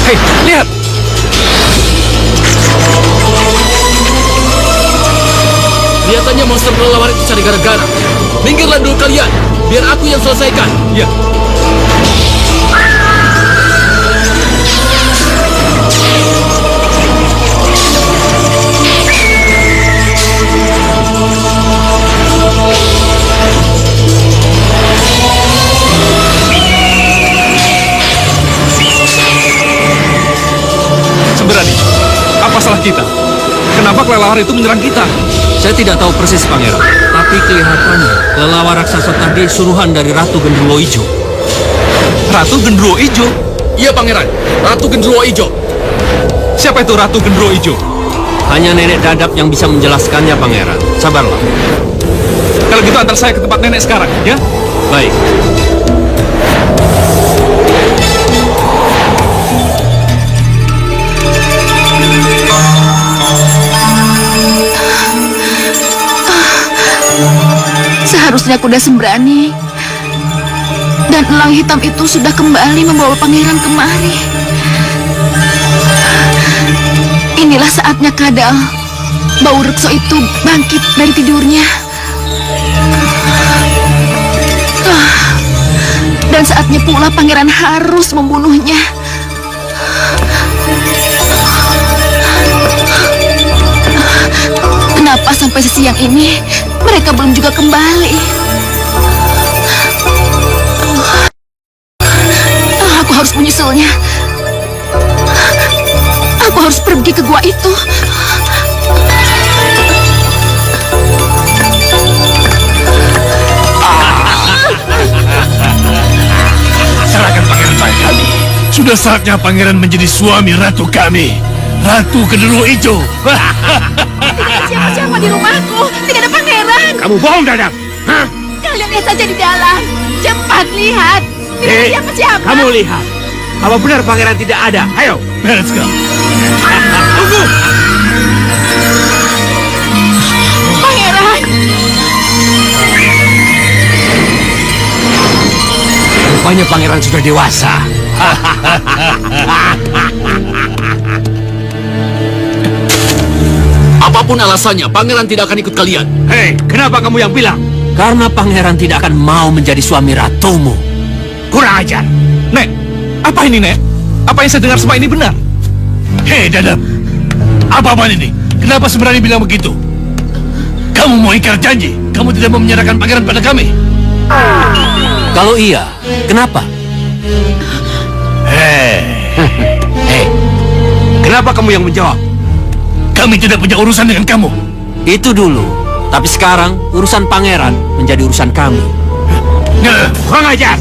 Hei, lihat! Kelihatannya monster kelelawar itu cari gara-gara. Minggirlah dulu kalian, biar aku yang selesaikan. Ya, Sembrani, apa salah kita? Kenapa kelelawar itu menyerang kita? Saya tidak tahu persis pangeran, tapi kelihatannya kelelawar raksasa tadi suruhan dari Ratu Genderuwo Ijo. Ratu Genderuwo Ijo? Iya pangeran, Ratu Genderuwo Ijo. Siapa itu Ratu Genderuwo Ijo? Hanya nenek Dadap yang bisa menjelaskannya pangeran. Sabarlah. Kalau gitu antar saya ke tempat nenek sekarang, ya? Baik. seharusnya kuda sembrani. Dan elang hitam itu sudah kembali membawa pangeran kemari. Inilah saatnya Kadal. Bau Rekso itu bangkit dari tidurnya. Dan saatnya pula pangeran harus membunuhnya. Kenapa sampai sesiang ini mereka belum juga kembali? Aku harus menyusulnya. Aku harus pergi ke gua itu. Serahkan pangeran pada kami. Sudah saatnya pangeran menjadi suami ratu kami, Ratu Genderuwo Ijo. Tidak ada siapa-siapa di rumahku. Tidak ada pangeran. Kamu bohong, Dadang. Hah? Kalian lihat saja di dalam. Cepat lihat. Tidak ada siapa-siapa. Kamu lihat. Apa benar pangeran tidak ada? Ayo, let's go. Tunggu. Pangeran. Rupanya pangeran sudah dewasa. Apapun alasannya, pangeran tidak akan ikut kalian. Hei, kenapa kamu yang bilang? Karena pangeran tidak akan mau menjadi suami ratumu. Kurang ajar. Nek, apa ini, Nek? Apa yang saya dengar semua ini benar? Hei, Dadang. Apa-apaan ini? Kenapa sebenarnya bilang begitu? Kamu mau ingkar janji? Kamu tidak mau menyerahkan pangeran pada kami? Kalau iya, kenapa? Hei, kenapa kamu yang menjawab? Kami tidak punya urusan dengan kamu. Itu dulu. Tapi sekarang urusan pangeran menjadi urusan kami. Kurang ajar.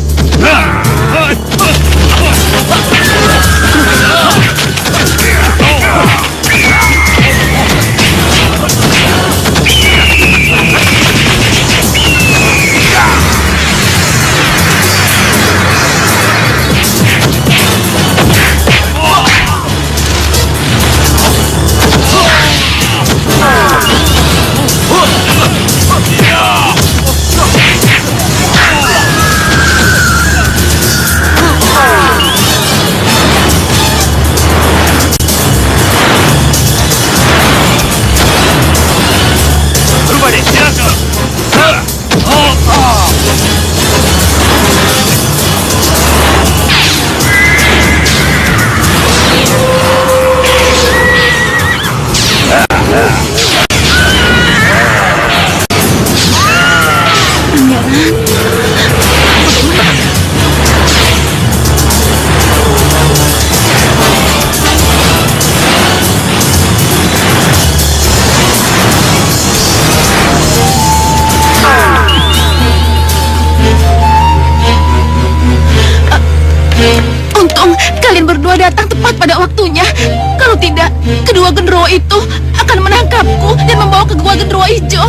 Datang tepat pada waktunya. Kalau tidak, kedua genderuwo itu akan menangkapku dan membawa ke gua Genderuwo Ijo.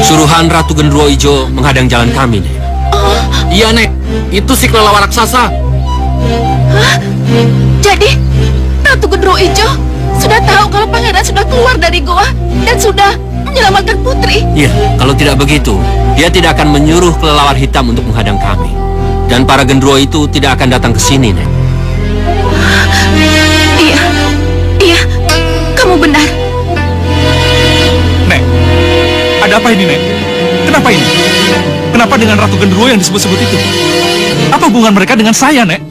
Suruhan Ratu Genderuwo Ijo menghadang jalan kami, Nek. Iya, Nek. Itu si kelelawar raksasa. Hah? Jadi, Ratu Genderuwo Ijo sudah tahu kalau pangeran sudah keluar dari gua dan sudah menyelamatkan putri. Iya, kalau tidak begitu, dia tidak akan menyuruh kelelawar hitam untuk menghadang kami. Dan para genderuwo itu tidak akan datang ke sini, Nek. Iya, kamu benar. Nek, ada apa ini, Nek? Kenapa ini? Kenapa dengan Ratu Genderuwo yang disebut-sebut itu? Apa hubungan mereka dengan saya, Nek?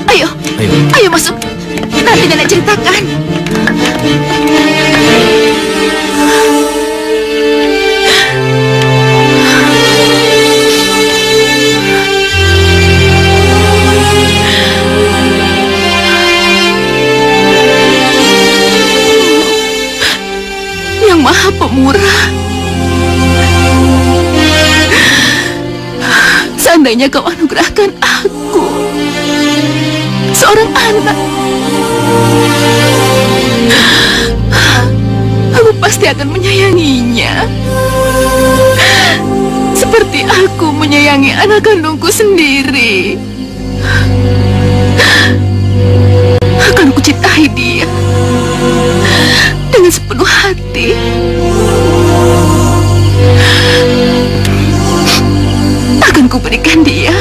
Ayo masuk. Nanti Nenek ceritakan. Yang Maha Pemurah, seandainya kau anugerahkan aku seorang anak, aku pasti akan menyayanginya seperti aku menyayangi anak kandungku sendiri. Akan kucintai dia dengan sepenuh hati. berikan dia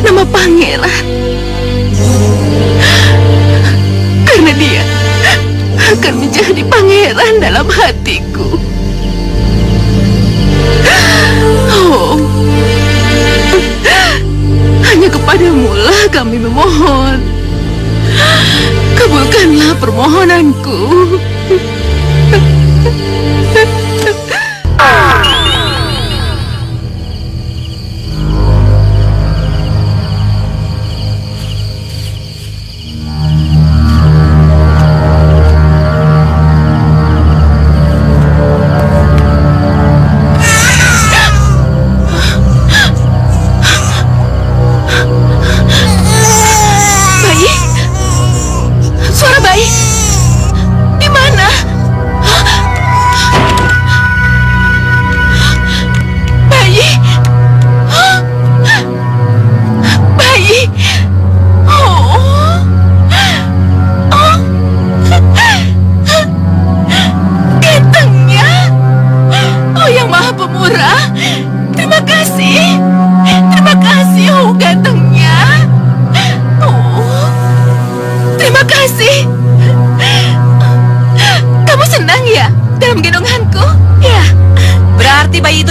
nama pangeran. Karena dia akan menjadi pangeran dalam hatiku. Oh, hanya kepadamu lah kami memohon. Kabulkanlah permohonanku.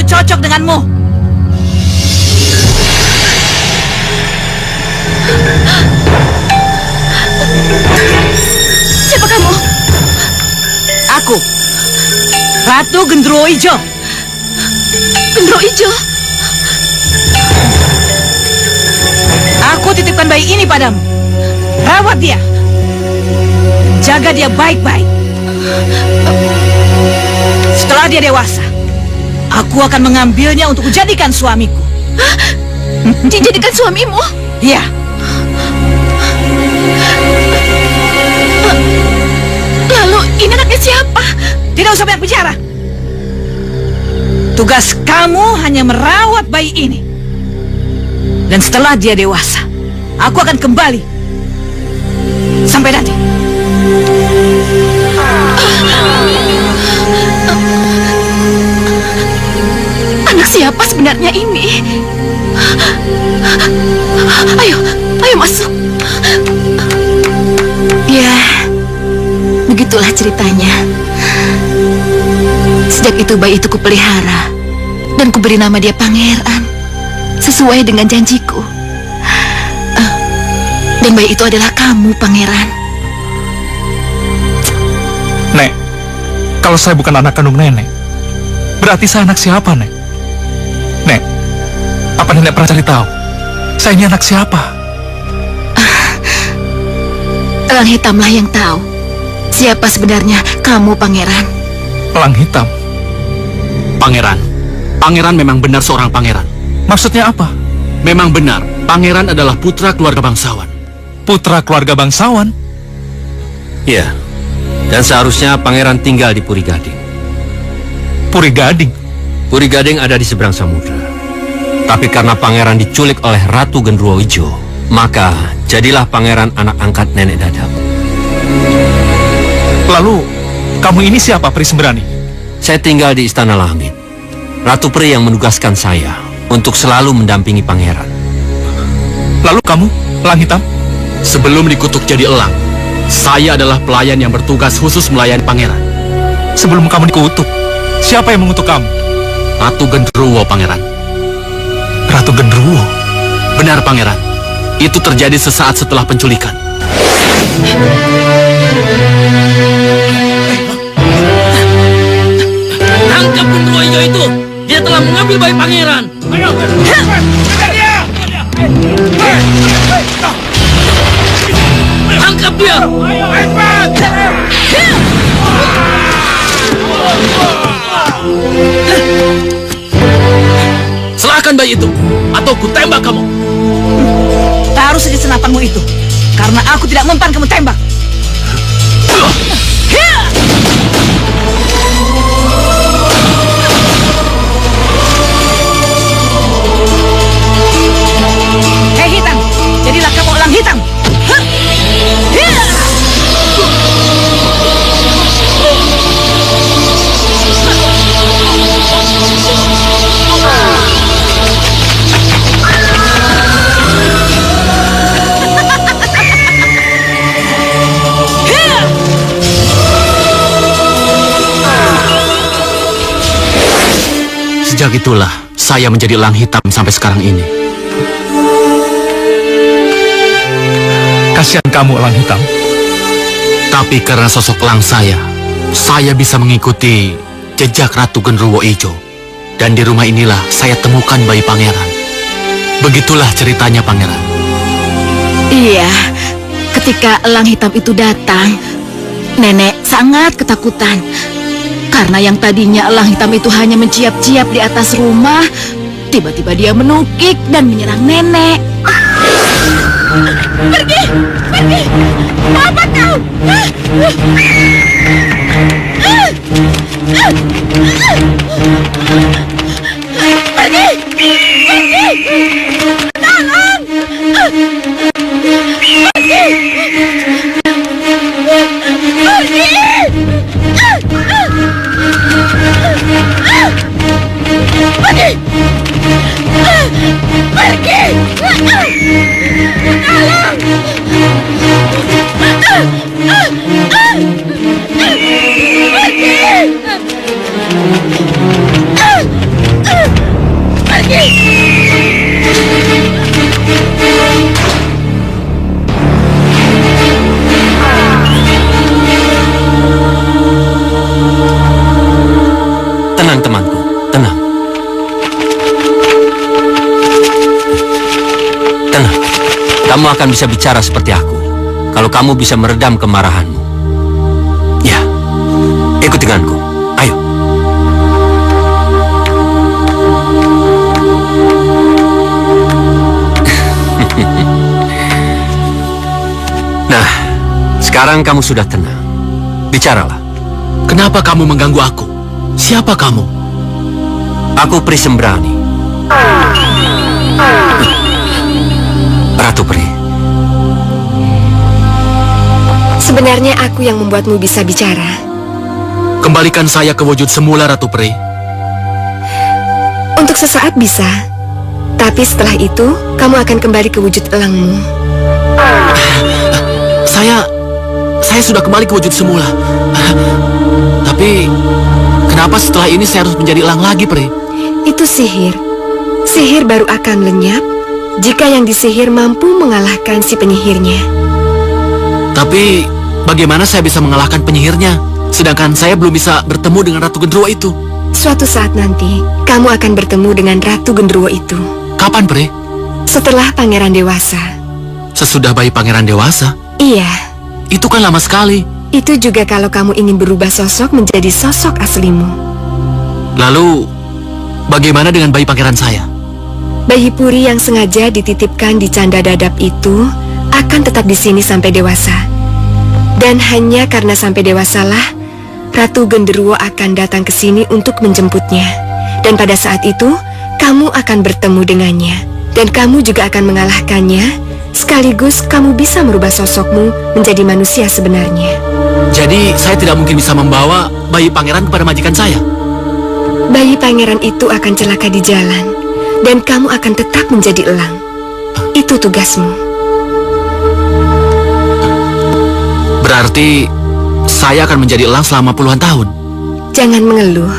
Cocok denganmu. Siapa kamu? Aku, Ratu Gendruwo Ijo. Gendruwo Ijo? Aku titipkan bayi ini padamu. Rawat dia. Jaga dia baik-baik. Setelah dia dewasa, aku akan mengambilnya untuk dijadikan suamiku. Hah? Dijadikan suamimu? Iya. Lalu ini anaknya siapa? Tidak usah banyak bicara. Tugas kamu hanya merawat bayi ini. Dan setelah dia dewasa, aku akan kembali. Sampai nanti. Anak siapa sebenarnya ini? Ayo masuk. Ya, begitulah ceritanya. Sejak itu bayi itu kupelihara dan kuberi nama dia Pangeran, sesuai dengan janjiku. Dan bayi itu adalah kamu, Pangeran. Nek, kalau saya bukan anak kandung nenek, berarti saya anak siapa, Nek? Nek, apa nenek pernah cari tahu? Saya ini anak siapa? Elang Hitamlah yang tahu siapa sebenarnya kamu, Pangeran. Elang Hitam? Pangeran memang benar seorang pangeran. Maksudnya apa? Memang benar, pangeran adalah putra keluarga bangsawan. Putra keluarga bangsawan? Ya, dan seharusnya pangeran tinggal di Puri Gading. Puri Gading? Puri Gading ada di seberang samudra. Tapi karena pangeran diculik oleh Ratu Gendruwo Ijo, maka jadilah pangeran anak angkat nenek Dadap. Lalu, kamu ini siapa, Pri Sembrani? Saya tinggal di Istana Langit. Ratu Pri yang menugaskan saya untuk selalu mendampingi pangeran. Lalu kamu, Elang Hitam? Sebelum dikutuk jadi elang, saya adalah pelayan yang bertugas khusus melayani pangeran. Sebelum kamu dikutuk, siapa yang mengutuk kamu? Ratu Gendruwo, pangeran. Ratu Gendruwo? Benar, pangeran. Itu terjadi sesaat setelah penculikan. Tangkap Gendruwo Ijo itu! Dia telah mengambil bayi pangeran! Ayo! Tangkap dia! Serahkan bayi itu, atau ku tembak kamu. Taruh saja senapanmu itu, karena aku tidak mempan kamu tembak. Hei hitam, jadilah kamu elang hitam. itulah saya menjadi elang hitam sampai sekarang ini. Kasihan kamu, elang hitam. Tapi karena sosok elang saya bisa mengikuti jejak Ratu Genderuwo Ijo. Dan di rumah inilah saya temukan bayi pangeran. Begitulah ceritanya, pangeran. Iya, ketika elang hitam itu datang, nenek sangat ketakutan. Karena yang tadinya elang hitam itu hanya menciap-ciap di atas rumah, tiba-tiba dia menukik dan menyerang nenek. Pergi! Pergi! Apa kau? Pergi! Pergi! Tolong! Pergi! Pergi! Pergi! Tenang temanku, tenang. Tenang, kamu akan bisa bicara seperti aku kalau kamu bisa meredam kemarahanmu. Ya, ikut denganku, ayo. Nah, sekarang kamu sudah tenang. Bicaralah. Kenapa kamu mengganggu aku? Siapa kamu? Aku Pri Sembrani. Ratu Pri. Sebenarnya aku yang membuatmu bisa bicara. Kembalikan saya ke wujud semula, Ratu Pri. Untuk sesaat bisa. Tapi setelah itu, kamu akan kembali ke wujud elangmu. Saya sudah kembali ke wujud semula. Tapi kenapa setelah ini saya harus menjadi elang lagi, Pri? Itu sihir. Sihir baru akan lenyap jika yang disihir mampu mengalahkan si penyihirnya. Tapi bagaimana saya bisa mengalahkan penyihirnya? Sedangkan saya belum bisa bertemu dengan Ratu Genderuwo itu. Suatu saat nanti, kamu akan bertemu dengan Ratu Genderuwo itu. Kapan, Pri? Setelah pangeran dewasa. Sesudah bayi pangeran dewasa? Iya. Itu kan lama sekali. Itu juga kalau kamu ingin berubah sosok menjadi sosok aslimu. Lalu, bagaimana dengan bayi pangeran saya? Bayi puri yang sengaja dititipkan di canda dadap itu akan tetap di sini sampai dewasa. Dan hanya karena sampai dewasalah, Ratu Genderuwo akan datang ke sini untuk menjemputnya. Dan pada saat itu, kamu akan bertemu dengannya. Dan kamu juga akan mengalahkannya. Sekaligus kamu bisa merubah sosokmu menjadi manusia sebenarnya. Jadi saya tidak mungkin bisa membawa bayi pangeran kepada majikan saya? Bayi pangeran itu akan celaka di jalan. Dan kamu akan tetap menjadi elang. Itu tugasmu. Berarti saya akan menjadi elang selama puluhan tahun? Jangan mengeluh.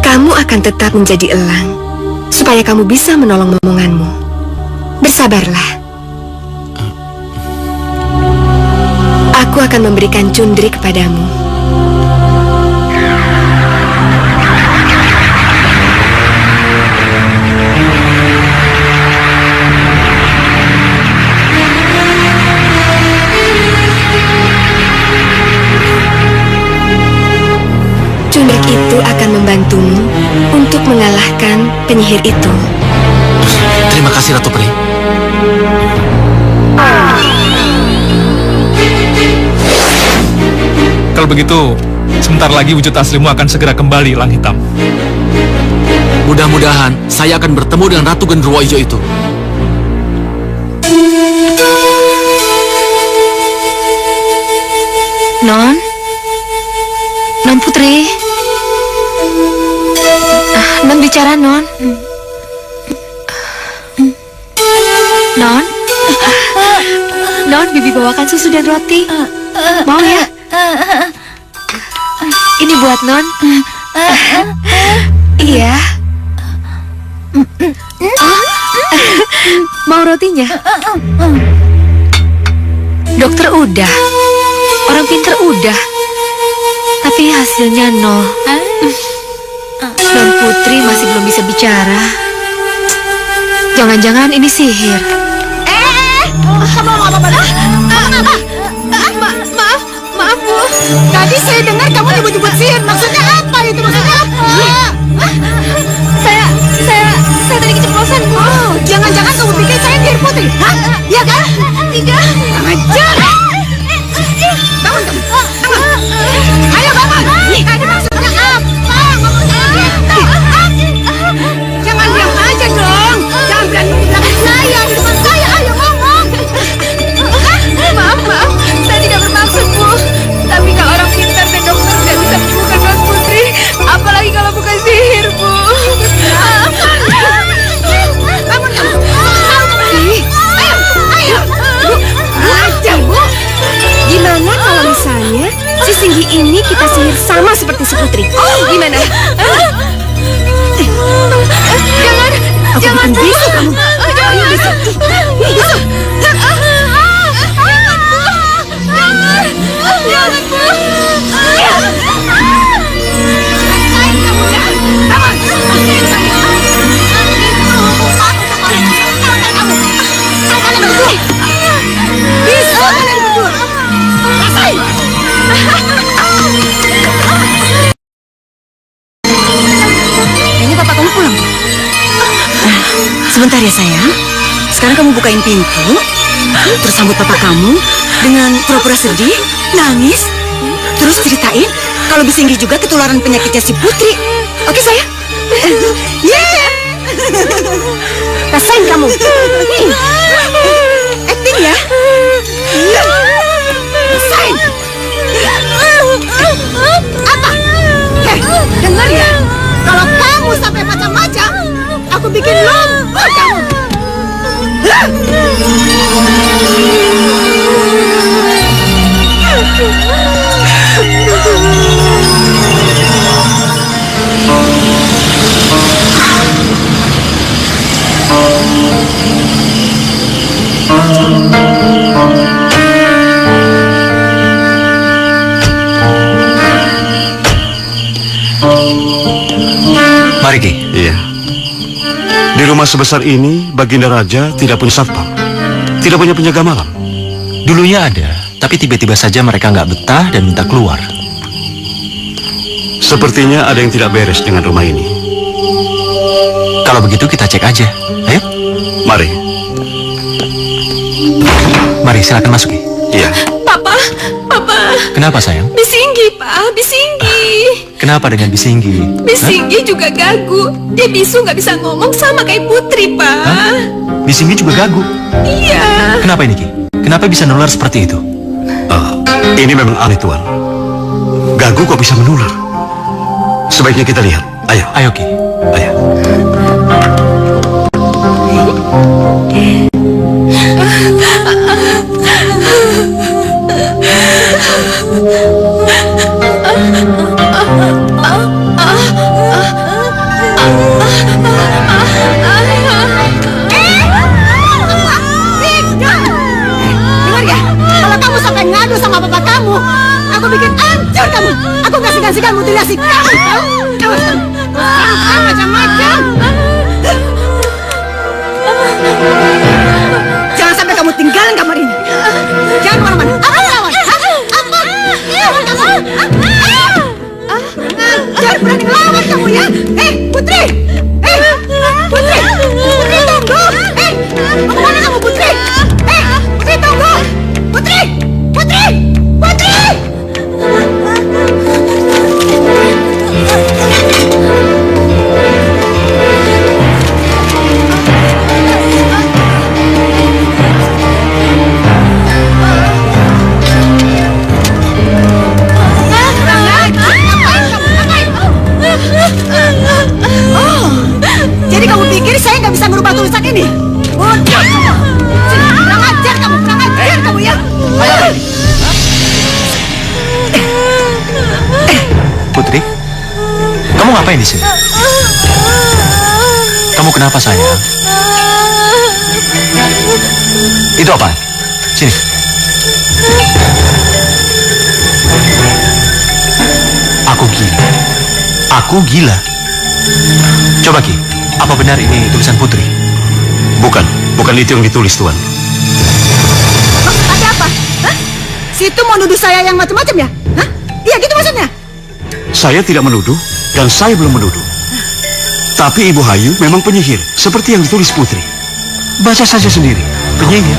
Kamu akan tetap menjadi elang supaya kamu bisa menolong momonganmu. Bersabarlah. Aku akan memberikan cundri kepadamu. Cundrik itu akan membantumu untuk mengalahkan penyihir itu. Terima kasih, Ratu Pri. Kalau begitu, sebentar lagi wujud aslimu akan segera kembali, elang hitam. Mudah-mudahan saya akan bertemu dengan Ratu Genderuwo Ijo itu. Non? Non Putri? Non bicara, Non? Non? Non, Bibi bawakan susu dan roti. Mau ya? Ini buat Non. Iya. Mau rotinya? Dokter udah, orang pinter udah, tapi hasilnya nol. Non Putri masih belum bisa bicara. Jangan-jangan ini sihir. Kamu mau apa? Maaf Bu. Tadi saya dengar kamu nyebut-nyebut sihir. Maksudnya apa itu? Maksudnya apa? Saya tadi keceplosan Bu. Oh, jangan-jangan kamu pikir saya sihir Putri? Hah? Iya kan? Tidak. Ajar! Bangun kamu! Bangun! Ayo bangun! Tadi maksudnya apa? Ngomongnya gitu! Jangan diam aja dong! Jangan berani di belakang saya! Di depan saya! Ayo ngomong! Maaf, saya tidak bermaksud Bu. Tapi kalau orang pintar dan dokter tidak bisa menyembuhkan Non Putri, apalagi kalau bukan sihir Bu. Bangun kamu! Ayo! Bu! Ajar Bu! Gimana kalau misalnya si Singgi ini kita sihir sama seperti si Putri? Gimana? Jangan Bu. Bisu kamu. Jangan Bisu. Bisu. Jangan Bu. Bisu kalian berdua! Rasain! Kayaknya papa kamu pulang. Sebentar ya sayang. Sekarang kamu bukain pintu, terus sambut papa kamu dengan pura-pura sedih, nangis, terus ceritain kalau Bisinggi juga ketularan penyakitnya si Putri. Oke sayang? Yeah! Rasain kamu. Acting ya? Rasain! Apa? Dengar ya, kalau kamu sampai macam-macam, aku bikin lumpuh kamu. Mari Ki. Iya. Di rumah sebesar ini, Baginda Raja tidak punya satpam, tidak punya penjaga malam. Dulunya ada, tapi tiba-tiba saja mereka nggak betah dan minta keluar. Sepertinya ada yang tidak beres dengan rumah ini. Kalau begitu kita cek aja. Ayo. Mari. Mari silakan masuk Ki. Iya. Papa. Kenapa sayang? Bisinggi, Pak. Bisinggi. Kenapa dengan Bisinggi? Bisinggi juga gagu. Dia bisu nggak bisa ngomong sama kayak Putri, Pak. Hah? Bisinggi juga gagu. Iya. Kenapa ini Ki? Kenapa bisa nular seperti itu? Ini memang aneh Tuan. Gagu kok bisa menular? Sebaiknya kita lihat. Ayo. Ayo Ki. Ayo. Dengar ya, kalau kamu sampai ngadu sama papa kamu, aku bikin hancur kamu. Aku nggak segan-segan mutilasi kamu, tahu? Awas kamu. Macam-macam. Jangan sampai kamu tinggalin kamar ini. Jangan kemana-mana. Apa lawan? Apa? Lawan kamu. Jangan berani ngelawan kamu ya. Putri. Putri. Putri tunggu. Mau kemana kamu Putri? Putri tunggu. Putri. Putri. Putri. Jadi kamu pikir saya nggak bisa merubah tulisan ini? Bodoh kamu! Kurang ajar kamu ya! Putri, kamu ngapain di sini? kenapa sayang? Itu apa? Sini. Aku gila. Aku gila. Coba Ki, apa benar ini tulisan Putri? Bukan itu yang ditulis, Tuan. Maksud apa? Hah? Situ mau nuduh saya yang macam-macam ya? Hah? Iya gitu maksudnya? Saya tidak menuduh dan saya belum menuduh. Tapi Ibu Hayu memang penyihir, seperti yang ditulis Putri. Baca saja sendiri. Penyihir?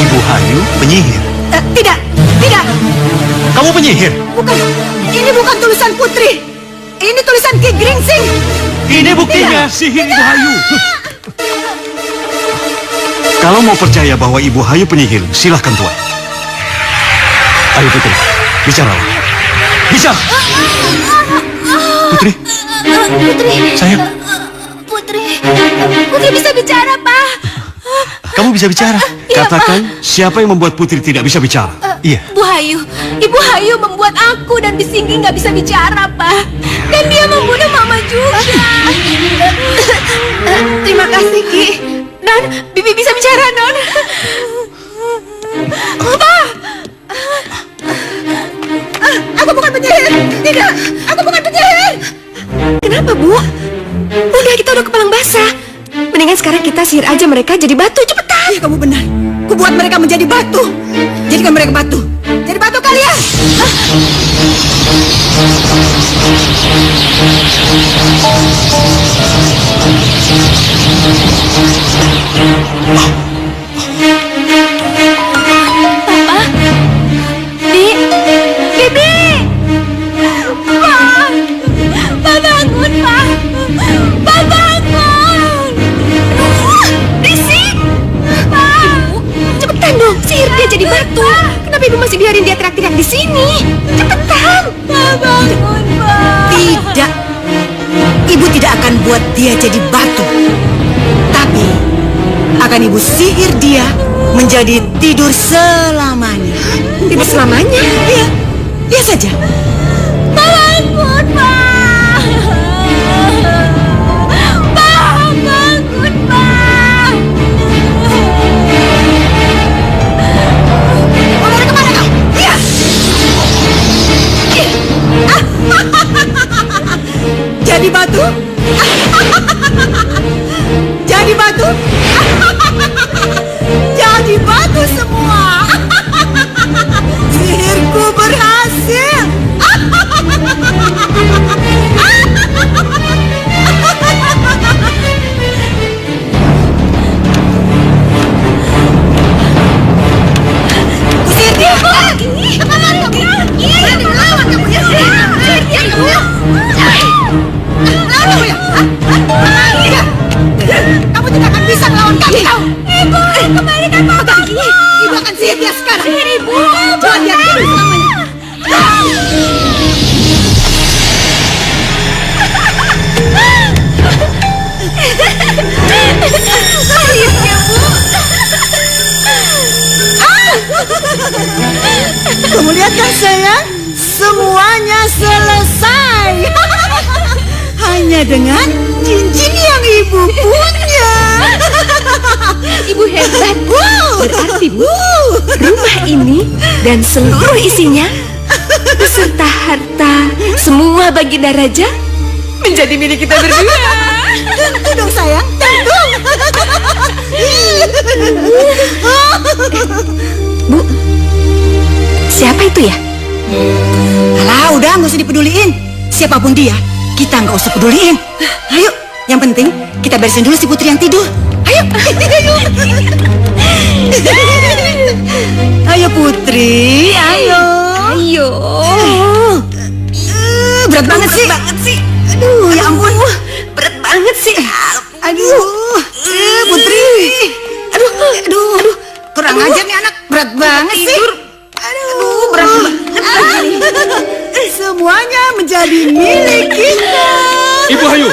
Ibu Hayu penyihir? Tidak. Kamu penyihir? Bukan. Ini bukan tulisan Putri. Ini tulisan Ki Gringsing. Ini buktinya sihir Ibu Hayu. Kalau mau percaya bahwa Ibu Hayu penyihir, silahkan Tuan. Ayo Putri, bicara. Bisa. Putri, sayang, Putri bisa bicara, Pak. kamu bisa bicara. katakan siapa yang membuat Putri tidak bisa bicara? Iya. Ibu Hayu membuat aku dan Bisinggi nggak bisa bicara, Pak. Dan dia membunuh Mama juga. Terima kasih, Ki. Non, Bibi bisa bicara, Non. Pak. Aku bukan penyihir. Tidak, aku bukan penyihir. Kenapa, Bu? Udah, kita udah kepalang basah. Mendingan sekarang kita sihir aja mereka jadi batu, cepetan. Iya, kamu benar. Ku buat mereka menjadi batu. Jadikan mereka batu. Jadi batu kalian. Hah? Bibi! Pak! Pak bangun, Pak! Pak bangun! Berisik! Pak! Cepetan dong, sihir dia jadi batu. Kenapa Ibu masih biarin dia teriak-teriak di sini? Cepetan. Pak bangun, Pak! Tidak. Ibu tidak akan buat dia jadi batu. Tapi akan Ibu sihir dia menjadi tidur selamanya. Tidur selamanya? Iya, iya saja. Bangun, Pak! Pak, bangun, Pak! Mau lari kemana kau? Iya. Jadi batu? Jadi batu? Jadi batu semua. Sihirku berhasil. Usir dia. Kemana kamu? Berani melawan kamu ya? Usir dia kamu. Lawan kamu ya? Iya. Kamu tidak akan bisa melawan kami kau. Ibu, kembalikan bapakku! Ibu akan sihir dia sekarang. Sihir Ibu! Buat dia tidur selamanya. Akhirnya, Bu! Kamu lihat kan sayang? Semuanya selesai. Hanya dengan cincin yang Ibu punya. Ibu hebat. Wow. Berarti, Bu, rumah ini dan seluruh isinya beserta harta semua baginda raja menjadi milik kita berdua. Tentu dong sayang, tentu. Bu, siapa itu ya? Alah, udah nggak usah dipeduliin. Siapapun dia, kita nggak usah peduliin. Ayo, yang penting kita beresin dulu si Putri yang tidur. Ayo, ayo Putri, ayo. Ayo. Berat banget sih. Aduh, ya ampun. Berat banget sih. Aduh, Putri. Aduh. Kurang ajar nih anak. Berat banget sih. Aduh, berat banget. Semuanya menjadi milik kita. Ibu Hayu!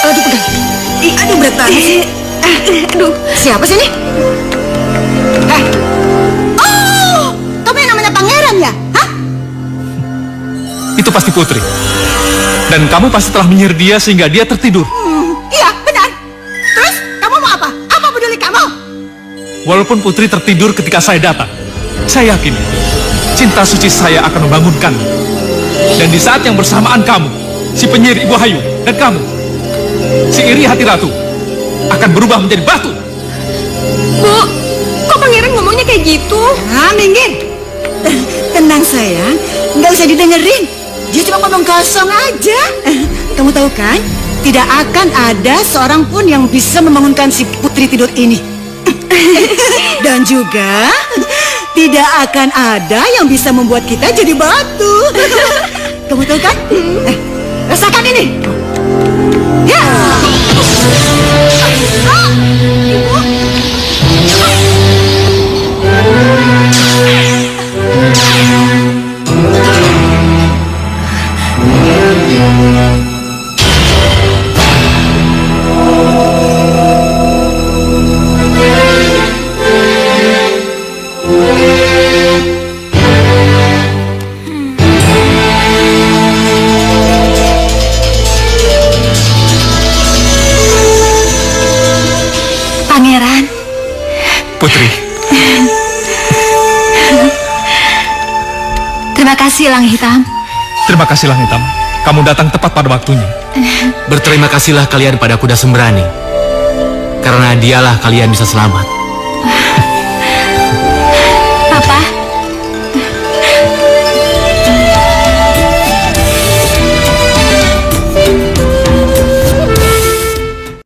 Aduh, pegang. Aduh, berat banget sih. Aduh, siapa sih ini? Oh, Itu pasti Putri. Dan kamu pasti telah menyihir dia sehingga dia tertidur. Iya, benar. Terus kamu mau apa? Apa peduli kamu? Walaupun Putri tertidur ketika saya datang, saya yakin cinta suci saya akan membangunkanmu. Dan di saat yang bersamaan kamu, si penyihir Ibu Hayu, dan kamu, si iri hati ratu, akan berubah menjadi batu. Bu, kok pangeran ngomongnya kayak gitu? Minggir. Tenang sayang, nggak usah didengerin. Dia cuma ngomong kosong aja. Kamu tahu kan, tidak akan ada seorang pun yang bisa membangunkan si Putri tidur ini. Dan juga tidak akan ada yang bisa membuat kita jadi batu. Kamu tahu kan? Rasakan ini. Ya. Pangeran. Putri. Terima kasih, Lang Hitam. Terima kasih, Lang Hitam. Kamu datang tepat pada waktunya. Berterima kasihlah kalian pada kuda sembrani. Karena dialah kalian bisa selamat.